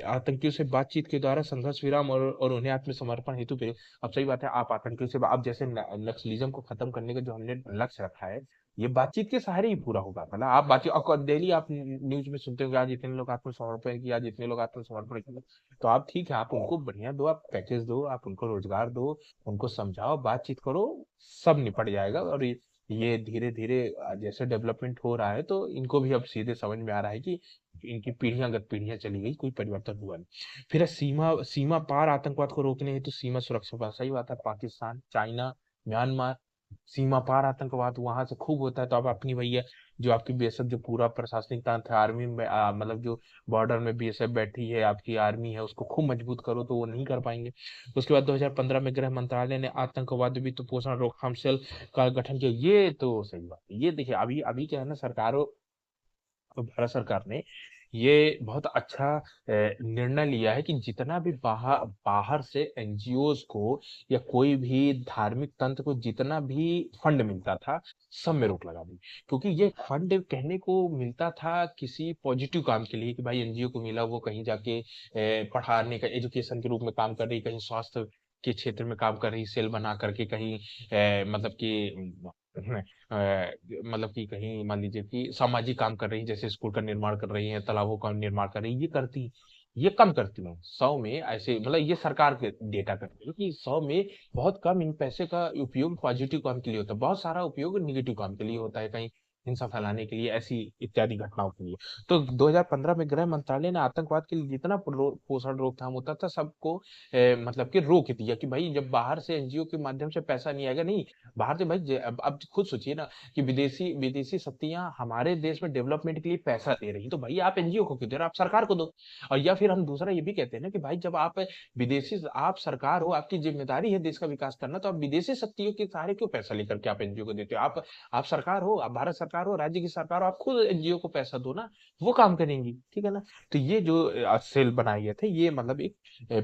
आतंकियों से बातचीत के द्वारा संघर्ष विराम और उन्हें आत्मसमर्पण हेतु प्रेरित। अब सही बात है, आप आतंकियों से, आप जैसे नक्सलिज्म को खत्म करने का जो हमने लक्ष्य रखा है, ये बातचीत के सहारे ही पूरा होगा। मतलब आप बातचीत, और डेली आप न्यूज में सुनते हो कि आज इतने लोग आत्मसमर्पण किया, आज इतने लोग आत्मसमर्पण किया। तो आप ठीक है, आप उनको बढ़िया दो, आप पैकेज दो, आप उनको रोजगार दो, उनको समझाओ, बातचीत करो, सब निपट जाएगा। और ये धीरे धीरे जैसे डेवलपमेंट हो रहा है, तो इनको भी अब सीधे समझ में आ रहा है कि इनकी पीढ़ियां पीढ़ियां चली गई, कोई परिवर्तन हुआ नहीं। फिर सीमा सीमा पार आतंकवाद को रोकने हेतु सीमा सुरक्षा पर, सही बात है, पाकिस्तान, चाइना, म्यांमार, सीमा पार आतंकवाद वहां से खूब होता है। तो अब अपनी वही है, जो आपकी बीएसएफ, जो पूरा प्रशासनिक तंत्र है, आर्मी में मतलब जो बॉर्डर में बीएसएफ बैठी है, आपकी आर्मी है, उसको खूब मजबूत करो, तो वो नहीं कर पाएंगे। उसके बाद 2015 में गृह मंत्रालय ने आतंकवाद वित्त पोषण रोकथाम सेल का गठन किया। ये तो सही बात है। ये देखिए, अभी अभी क्या है ना, सरकारों, भारत सरकार ने ये बहुत अच्छा निर्णय लिया है कि जितना भी बाहर बाहर से एनजीओज को या कोई भी धार्मिक तंत्र को जितना भी फंड मिलता था, सब में रोक लगा दी। क्योंकि ये फंड कहने को मिलता था किसी पॉजिटिव काम के लिए, कि भाई एनजीओ को मिला, वो कहीं जाके पढ़ाने का, एजुकेशन के रूप में काम कर रही, कहीं स्वास्थ्य के क्षेत्र में काम कर रही, सेल बना करके कहीं मतलब कि मतलब कि कहीं मान लीजिए कि सामाजिक काम कर रही है, जैसे स्कूल का निर्माण कर रही है, तालाबों का निर्माण कर रही है, ये करती, ये कम करती हूँ 100 में ऐसे, मतलब ये सरकार के डेटा करती है कि 100 में बहुत कम इन पैसे का उपयोग पॉजिटिव काम के लिए होता है, बहुत सारा उपयोग निगेटिव काम के लिए होता है, कहीं हिंसा फैलाने के लिए, ऐसी इत्यादि घटनाओं के लिए। तो 2015 में गृह मंत्रालय ने आतंकवाद के लिए जितना पोषण रोकथाम होता था, सबको मतलब कि रोक दिया, कि भाई जब बाहर से एनजीओ के माध्यम से पैसा नहीं आएगा, नहीं बाहर से भाई, अब खुद सोचिए ना, कि विदेशी विदेशी शक्तियां हमारे देश में डेवलपमेंट के लिए पैसा दे रही है, तो भाई आप एनजीओ को क्यों दे रहे हो, आप सरकार को दो। और या फिर हम दूसरा ये भी कहते हैं ना, कि भाई जब आप विदेशी, आप सरकार हो, आपकी जिम्मेदारी है देश का विकास करना, तो आप विदेशी शक्तियों के सहारे क्यों पैसा लेकर के आप एनजीओ को देते हो। आप सरकार हो, आप भारत सरकार हो, राज्य की सरकार हो, आप खुद एनजीओ को पैसा दो ना, वो काम करेंगी, ठीक है ना। तो ये जो सेल बनाए गए थे, ये मतलब एक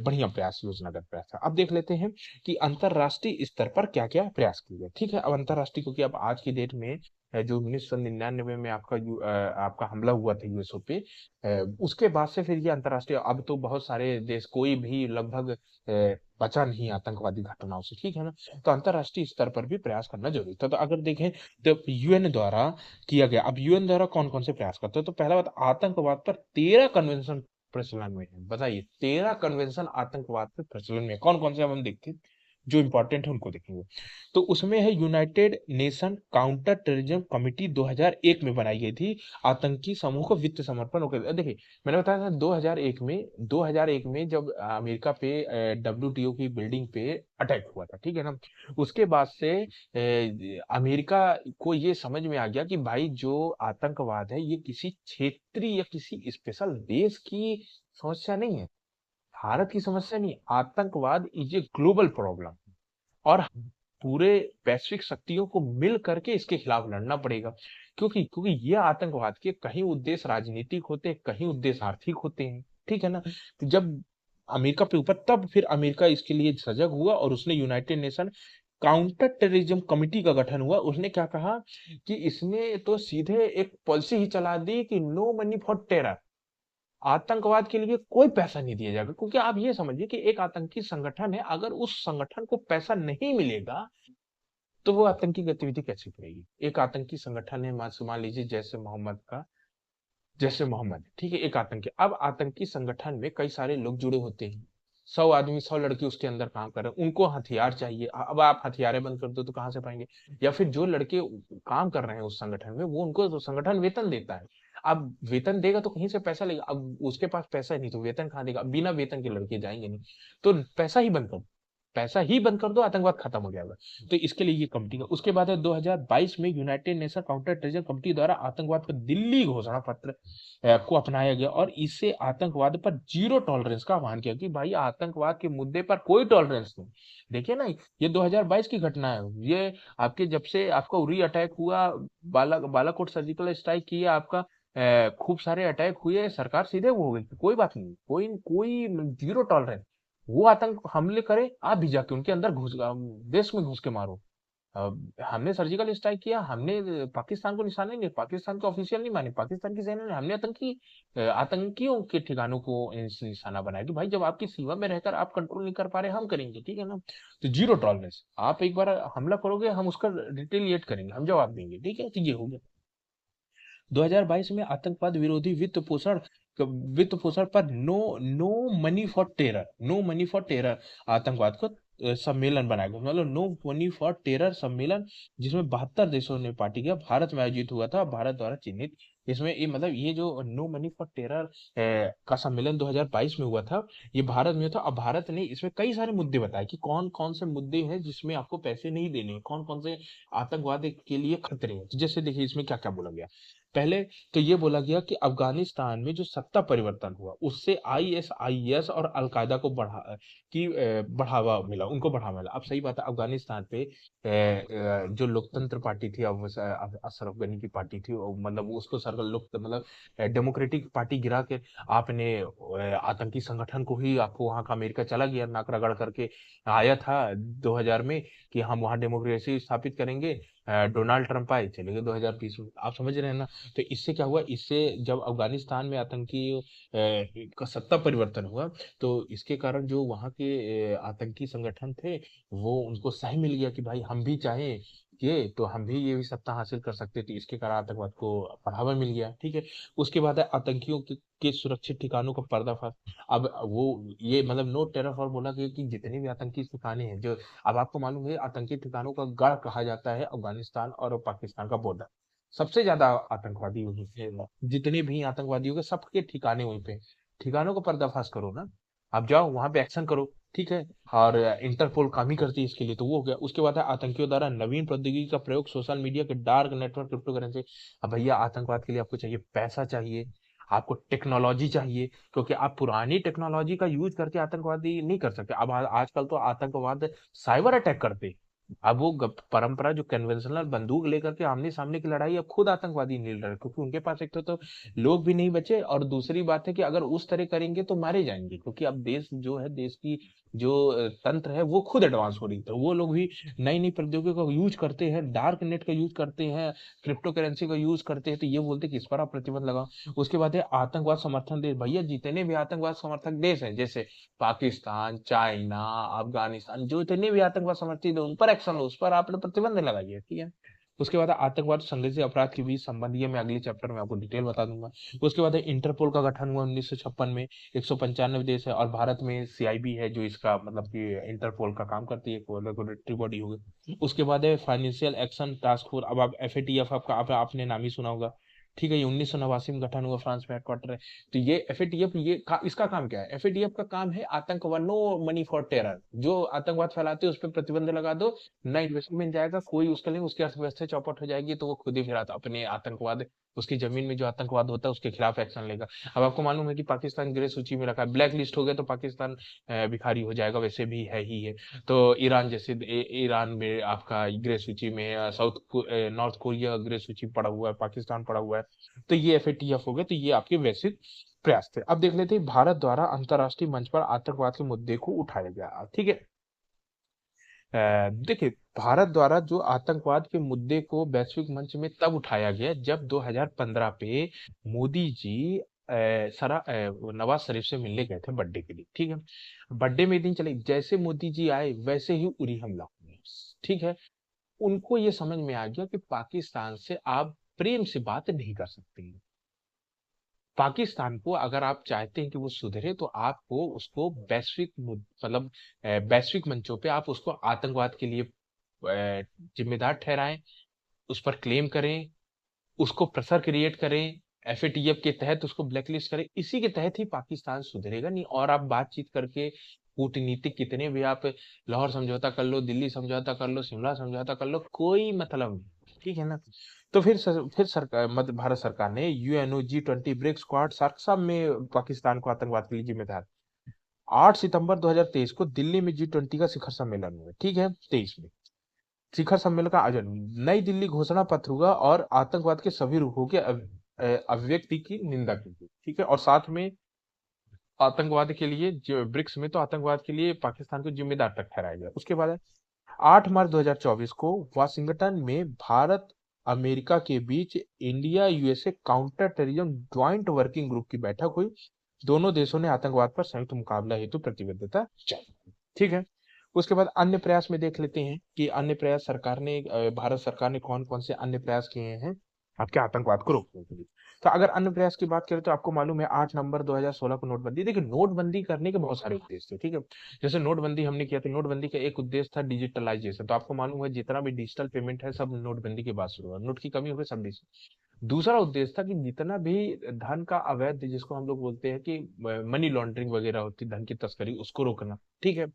बढ़िया प्रयास, योजनागत प्रयास था। अब देख लेते हैं कि अंतरराष्ट्रीय स्तर पर क्या क्या प्रयास किए गए। ठीक है, अब अंतरराष्ट्रीय, क्योंकि अब आज की डेट में जो 1999 में आपका हमला हुआ था यूएसओ पे, उसके बाद से फिर ये अंतरराष्ट्रीय, अब तो बहुत सारे देश, कोई भी लगभग बचा नहीं आतंकवादी घटनाओं से, ठीक है ना। तो अंतरराष्ट्रीय स्तर पर भी प्रयास करना जरूरी था। तो अगर देखें, तो यूएन द्वारा किया गया, अब यूएन द्वारा कौन कौन से प्रयास करते हैं, तो पहला बात, आतंकवाद पर 13 कन्वेंशन प्रचलन में है। बताइए, 13 कन्वेंशन आतंकवाद पे प्रचलन में, कौन कौन से, अब हम देखते हैं, जो इंपॉर्टेंट है उनको देखेंगे। तो उसमें है United nation counter terrorism committee, 2001 में बनाई गई थी, आतंकी समूह को वित्त समर्पण होकर। देखिए, मैंने बताया था 2001 में जब अमेरिका पे डब्ल्यूटीओ की बिल्डिंग पे अटैक हुआ था, ठीक है ना। उसके बाद से अमेरिका को ये समझ में आ गया कि भाई जो आतंकवाद है, ये किसी क्षेत्रीय या किसी स्पेशल देश की समस्या नहीं है, भारत की समस्या नहीं है, आतंकवाद इज ए ग्लोबल प्रॉब्लम। और पूरे वैश्विक शक्तियों को मिल करके इसके खिलाफ लड़ना पड़ेगा। क्योंकि क्योंकि ये आतंकवाद के कहीं उद्देश्य राजनीतिक होते हैं, कहीं उद्देश्य आर्थिक होते हैं, ठीक है ना। तो जब अमेरिका पे ऊपर, तब फिर अमेरिका इसके लिए सजग हुआ, और उसने United nation counter terrorism committee का गठन हुआ। उसने क्या कहा, कि इसने तो सीधे एक पॉलिसी ही चला दी कि नो मनी फॉर टेरर, आतंकवाद के लिए कोई पैसा नहीं दिया जाएगा। क्योंकि आप ये समझिए कि एक आतंकी संगठन है, अगर उस संगठन को पैसा नहीं मिलेगा, तो वो आतंकी गतिविधि कैसे करेगी। एक आतंकी संगठन है, मान लीजिए जैसे मोहम्मद, ठीक है, एक आतंकी, अब आतंकी संगठन में कई सारे लोग जुड़े होते हैं, 100 आदमी, 100 लड़के उसके अंदर काम कर रहे हैं, उनको हथियार चाहिए, अब आप हथियारें बंद कर दो तो कहाँ से पाएंगे। या फिर जो लड़के काम कर रहे हैं उस संगठन में, वो उनको तो संगठन वेतन देता है, अब वेतन देगा तो कहीं से पैसा लेगा, अब उसके पास पैसा नहीं तो वेतन कहाँ देगा, अब बिना वेतन के लड़के जाएंगे नहीं। तो पैसा ही बंद कर दो, आतंकवाद खत्म हो जाएगा। तो इसके लिए ये कमिटी का, उसके बाद है 2022 में United nation counter terrorism committee द्वारा आतंकवाद पर दिल्ली घोषणा पत्र को अपनाया गया, और इससे आतंकवाद पर जीरो टॉलरेंस का आह्वान किया, कि भाई आतंकवाद के मुद्दे पर कोई टॉलरेंस नहीं। देखिए ना, ये 2022 की घटना है, ये आपके जब से आपका उरी अटैक हुआ, बालाकोट सर्जिकल स्ट्राइक किया, आपका खूब सारे अटैक हुए, सरकार सीधे वो हो गई, कोई बात नहीं, कोई कोई जीरो टॉलरेंस। वो आतंक हमले करे, आप भी जाके उनके अंदर देश में घुस के मारो। हमने सर्जिकल स्ट्राइक किया, हमने पाकिस्तान को निशाना नहीं, पाकिस्तान को ऑफिशियल नहीं माने, पाकिस्तान की सेना ने, हमने आतंकियों के ठिकानों को निशाना बनाया, कि भाई जब आपकी सीमा में रहकर आप कंट्रोल नहीं कर पा रहे, हम करेंगे, ठीक है ना। तो जीरो टॉलरेंस, आप एक बार हमला करोगे, हम उसका रिटेलिएट करेंगे, हम जवाब देंगे, ठीक है। तो ये हो गया। 2022 में आतंकवाद विरोधी वित्त पोषण पर no no money for terror आतंकवाद को सम्मेलन बनाया गया, मतलब नो मनी फॉर टेरर सम्मेलन, जिसमें 72 देशों ने पार्टी किया, भारत में आयोजित हुआ था, भारत द्वारा चिन्हित। इसमें ये मतलब ये जो नो मनी फॉर टेरर का सम्मेलन 2022 में हुआ था, ये भारत में था। अब भारत ने इसमें कई सारे मुद्दे बताए कि कौन कौन से मुद्दे हैं जिसमें आपको पैसे नहीं देने हैं, कौन कौन से आतंकवाद के लिए खतरे हैं। तो जैसे देखिए इसमें क्या क्या बोला गया। पहले तो ये बोला गया कि अफगानिस्तान में जो सत्ता परिवर्तन हुआ, उससे आईएसआईएस और अलकायदा को बढ़ावा मिला, उनको बढ़ावा मिला। अब सही बात है, अफगानिस्तान पे जो लोकतंत्र पार्टी थी, अब अशरफ गनी की पार्टी थी, मतलब उसको सर्कल लोक मतलब डेमोक्रेटिक पार्टी गिरा के आपने आतंकी संगठन को ही, आपको वहां का अमेरिका चला गया, नाक रगड़ करके आया था 2000 में कि हम वहां डेमोक्रेसी स्थापित करेंगे। डोनाल्ड ट्रंप आए, चले गए 2020 में। आप समझ रहे हैं ना। तो इससे क्या हुआ, इससे जब अफगानिस्तान में आतंकी का सत्ता परिवर्तन हुआ, तो इसके कारण जो वहाँ के आतंकी संगठन थे, वो उनको सही मिल गया कि भाई हम भी चाहें ये तो हम भी ये भी सत्ता हासिल कर सकते थे। इसके कारण आतंकवाद को बढ़ावा मिल गया। ठीक है। उसके बाद है आतंकियों के सुरक्षित ठिकानों का पर्दाफाश। अब वो ये मतलब नो टेरर फॉर बोला गया कि जितने भी आतंकी ठिकाने हैं जो, अब आपको मालूम है आतंकी ठिकानों का गढ़ कहा जाता है अफगानिस्तान और पाकिस्तान का बॉर्डर। सबसे ज्यादा आतंकवादी वहीं पे हैं। जितने भी आतंकवादियों के सबके ठिकाने वहीं पे हैं। ठिकानों का पर्दाफाश करो ना, आप जाओ वहां पे एक्शन करो। ठीक है। और इंटरपोल काम ही करती है इसके लिए, तो वो हो गया। उसके बाद है आतंकियों द्वारा नवीन प्रौद्योगिकी का प्रयोग, सोशल मीडिया के डार्क नेटवर्क, क्रिप्टो करेंसी। अब भैया आतंकवाद के लिए आपको चाहिए पैसा, चाहिए आपको टेक्नोलॉजी चाहिए, क्योंकि आप पुरानी टेक्नोलॉजी का यूज करके आतंकवादी नहीं कर सकते। अब आजकल तो आतंकवाद साइबर अटैक करते हैं। अब वो परंपरा जो कन्वेंशनल बंदूक लेकर के आमने सामने की लड़ाई, अब खुद आतंकवादी नहीं लड़ रहे, क्योंकि उनके पास एक तो लोग भी नहीं बचे, और दूसरी बात है कि अगर उस तरह करेंगे तो मारे जाएंगे, क्योंकि अब देश जो है, देश की जो तंत्र है वो खुद एडवांस हो रही है। तो वो लोग भी नई नई प्रौद्योगिकी का यूज करते हैं, डार्क नेट का यूज करते हैं, क्रिप्टो करेंसी का यूज करते हैं। तो ये बोलते हैं कि इस पर आप प्रतिबंध लगाओ। उसके बाद है आतंकवाद समर्थन देश। भैया जितने भी आतंकवाद समर्थक देश हैं, जैसे पाकिस्तान, चाइना, अफगानिस्तान, जो जितने भी आतंकवाद समर्थित है उन पर एक्शन लो, उस पर आपने प्रतिबंध लगाइए। ठीक है। उसके बाद आतंकवाद संगठित अपराध के बीच संबंध, ये मैं अगले चैप्टर में आपको डिटेल बता दूंगा। उसके बाद इंटरपोल का गठन हुआ 1956 में। 195 देश है, और भारत में सीआईबी है जो इसका मतलब कि इंटरपोल का काम करती है, कोऑर्डिनेटरी बॉडी हो गई। उसके बाद है फाइनेंशियल एक्शन टास्क फोर्स। अब आप एफएटीएफ आपका आपने नाम ही सुना होगा। ठीक है। ये 1989 में गठन हुआ, फ्रांस में हेडक्वार्टर है। तो ये एफएटीएफ इसका काम क्या है, एफएटीएफ का काम है आतंकवाद, नो मनी फॉर टेरर, जो आतंकवाद फैलाते हैं उस पर प्रतिबंध लगा दो, ना इन्वेस्टमेंट जाएगा कोई उसके लिए, उसकी अर्थव्यवस्था चौपट हो जाएगी, तो वो खुद ही फिर अपने आतंकवाद, उसकी जमीन में जो आतंकवाद होता है उसके खिलाफ एक्शन लेगा। अब आपको मालूम है कि पाकिस्तान ग्रे सूची में रखा है, ब्लैक लिस्ट हो गया तो पाकिस्तान भिखारी हो जाएगा, वैसे भी है ही है। तो ईरान जैसे ईरान में आपका ग्रे सूची में है, नॉर्थ कोरिया ग्रे सूची पड़ा हुआ है, पाकिस्तान पड़ा हुआ है। तो ये एफएटीएफ हो गए, तो ये आपके वैश्विक प्रयास थे। अब देख लेते हैं भारत द्वारा अंतरराष्ट्रीय मंच पर आतंकवाद के मुद्दे को उठाया गया। ठीक है। देखिए, भारत द्वारा जो आतंकवाद के मुद्दे को वैश्विक मंच में तब उठाया गया जब 2015 पे मोदी जी नवाज शरीफ से मिलने गए थे बर्थडे के लिए। ठीक है। बर्थडे में दिन चले, जैसे मोदी जी आए वैसे ही उरी हमला हो गया। ठीक है। उनको ये समझ में आ गया कि पाकिस्तान से आप प्रेम से बात नहीं कर सकते हैं। पाकिस्तान को अगर आप चाहते हैं कि वो सुधरे, तो आपको उसको मतलब वैश्विक मंचों पे आप उसको आतंकवाद के लिए जिम्मेदार ठहराएं, उस पर क्लेम करें, उसको प्रेशर क्रिएट करें, एफएटीएफ के तहत उसको ब्लैकलिस्ट करें। इसी के तहत ही पाकिस्तान सुधरेगा, नहीं और आप बातचीत करके कूटनीतिक कितने भी आप लाहौर समझौता कर लो, दिल्ली समझौता कर लो, शिमला समझौता कर लो, कोई मतलब नहीं। ठीक है ना। तो फिर सरकार मध्य भारत सरकार ने UNO, G20, BRICS, quad, SAARC सब में पाकिस्तान को आतंकवाद के लिए जिम्मेदार। 8 सितंबर 2023 को दिल्ली में G20 का शिखर सम्मेलन हुआ। ठीक है। 23 में शिखर सम्मेलन का आयोजन, नई दिल्ली घोषणा पत्र हुआ और आतंकवाद के सभी रूपों के अभिव्यक्ति की निंदा की गई। ठीक है। और साथ में आतंकवाद के लिए जो ब्रिक्स में, तो आतंकवाद के लिए पाकिस्तान को जिम्मेदार तक ठहराया गया। उसके बाद 8 मार्च 2024 को वाशिंगटन में भारत अमेरिका के बीच India USA counter terrorism joint working group की बैठक हुई। दोनों देशों ने आतंकवाद पर संयुक्त मुकाबला हेतु प्रतिबद्धता जताई। ठीक है। उसके बाद अन्य प्रयास में देख लेते हैं कि अन्य प्रयास सरकार ने भारत सरकार ने कौन कौन से अन्य प्रयास किए हैं। आपके आतंकवाद को रोकने के लिए। तो अगर अन्य प्रयास की बात करें तो आपको मालूम है 8 नवंबर 2016 को नोटबंदी। देखिए नोटबंदी करने के बहुत सारे उद्देश्य थे, ठीक है। जैसे नोटबंदी हमने किया तो नोटबंदी का एक उद्देश्य था डिजिटलाइजेशन। तो आपको मालूम है जितना भी डिजिटल पेमेंट है सब नोटबंदी के बाद शुरू हुआ, नोट की कमी हो गई सब डिजिटल। दूसरा उद्देश्य था कि जितना भी धन का अवैध, जिसको हम लोग बोलते हैं कि मनी लॉन्ड्रिंग वगैरह होती, धन की तस्करी, उसको रोकना, ठीक है।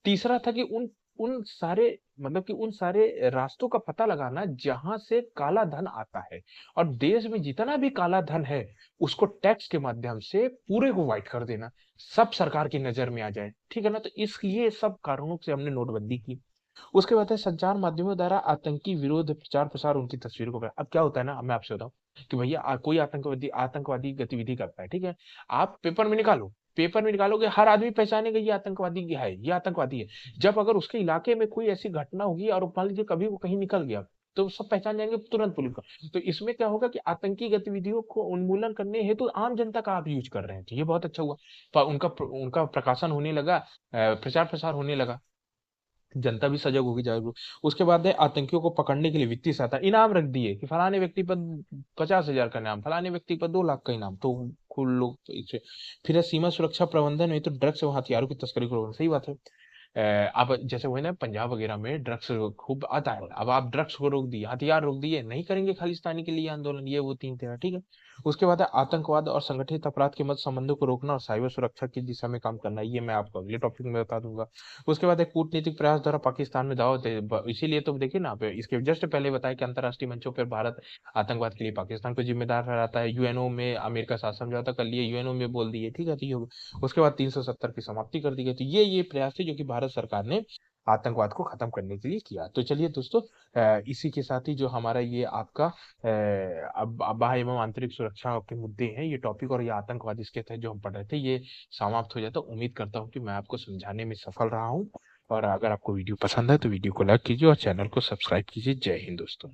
तीसरा था कि उन उन सारे मतलब कि उन सारे रास्तों का पता लगाना जहां से काला धन आता है, और देश में जितना भी काला धन है उसको टैक्स के माध्यम से पूरे को वाइट कर देना, सब सरकार की नजर में आ जाए, ठीक है ना। तो इस ये सब कारणों से हमने नोटबंदी की। उसके बाद है संचार माध्यमों द्वारा आतंकी विरोध प्रचार प्रसार, उनकी तस्वीरों को। अब क्या होता है ना, मैं आपसे बताऊं कि भैया कोई आतंकवादी आतंकवादी गतिविधि करता है, ठीक है। आप पेपर में निकालो, पेपर में निकालोगे, हर आदमी पहचानेगा ये आतंकवादी है, ये आतंकवादी है। जब अगर उसके इलाके में कोई ऐसी घटना होगी और मान लीजिए कभी वो कहीं निकल गया, तो सब पहचान जाएंगे तुरंत पुलिस का। तो इसमें क्या होगा कि आतंकी गतिविधियों को उन्मूलन करने हेतु आम जनता का आप यूज कर रहे हैं, तो ये बहुत अच्छा हुआ। उनका उनका प्रकाशन होने लगा, प्रचार प्रसार होने लगा, जनता भी सजग होगी, जागरूक। उसके बाद है आतंकियों को पकड़ने के लिए वित्तीय सहायता, इनाम रख दिए कि फलाने व्यक्ति पर 50,000 का इनाम, फलाने व्यक्ति पर 2 लाख का इनाम, तो खुल लोग तो इसे। फिर है सीमा सुरक्षा प्रबंधन में, तो ड्रग्स और हथियारों की तस्करी को रोकना, सही बात है। अब जैसे वो है ना पंजाब वगैरह में ड्रग्स खूब आता है, अब आप ड्रग्स को रोक दिए, हथियार रोक दिए, नहीं करेंगे खालिस्तानी के लिए आंदोलन, ये वो तीन तेरह, ठीक है। उसके बाद है आतंकवाद और संगठित अपराध के मध्य संबंधों को रोकना और साइबर सुरक्षा की दिशा में काम करना, ये मैं आपको अगले टॉपिक में बता दूंगा। उसके बाद एक कूटनीतिक प्रयास द्वारा पाकिस्तान में दावत है, इसीलिए तो देखिए ना आप, इसके जस्ट पहले बताया कि अंतर्राष्ट्रीय मंचों पर भारत आतंकवाद के लिए पाकिस्तान को जिम्मेदार ठहराता है। यूएनओ में अमेरिका साथ समझौता कर लिए, यूएनओ में बोल दिए, ठीक है। तो ये हो गया। उसके बाद 370 की समाप्ति कर दी गई। तो ये प्रयास थे जो कि भारत सरकार ने आतंकवाद को खत्म करने के लिए किया। तो चलिए दोस्तों, इसी के साथ ही जो हमारा ये आपका बाह्य एवं आंतरिक सुरक्षा के मुद्दे हैं, ये टॉपिक और ये आतंकवाद इसके तहत जो हम पढ़ रहे थे, ये समाप्त हो जाता। उम्मीद करता हूँ कि मैं आपको समझाने में सफल रहा हूँ। और अगर आपको वीडियो पसंद है तो वीडियो को लाइक कीजिए और चैनल को सब्सक्राइब कीजिए। जय हिंद दोस्तों।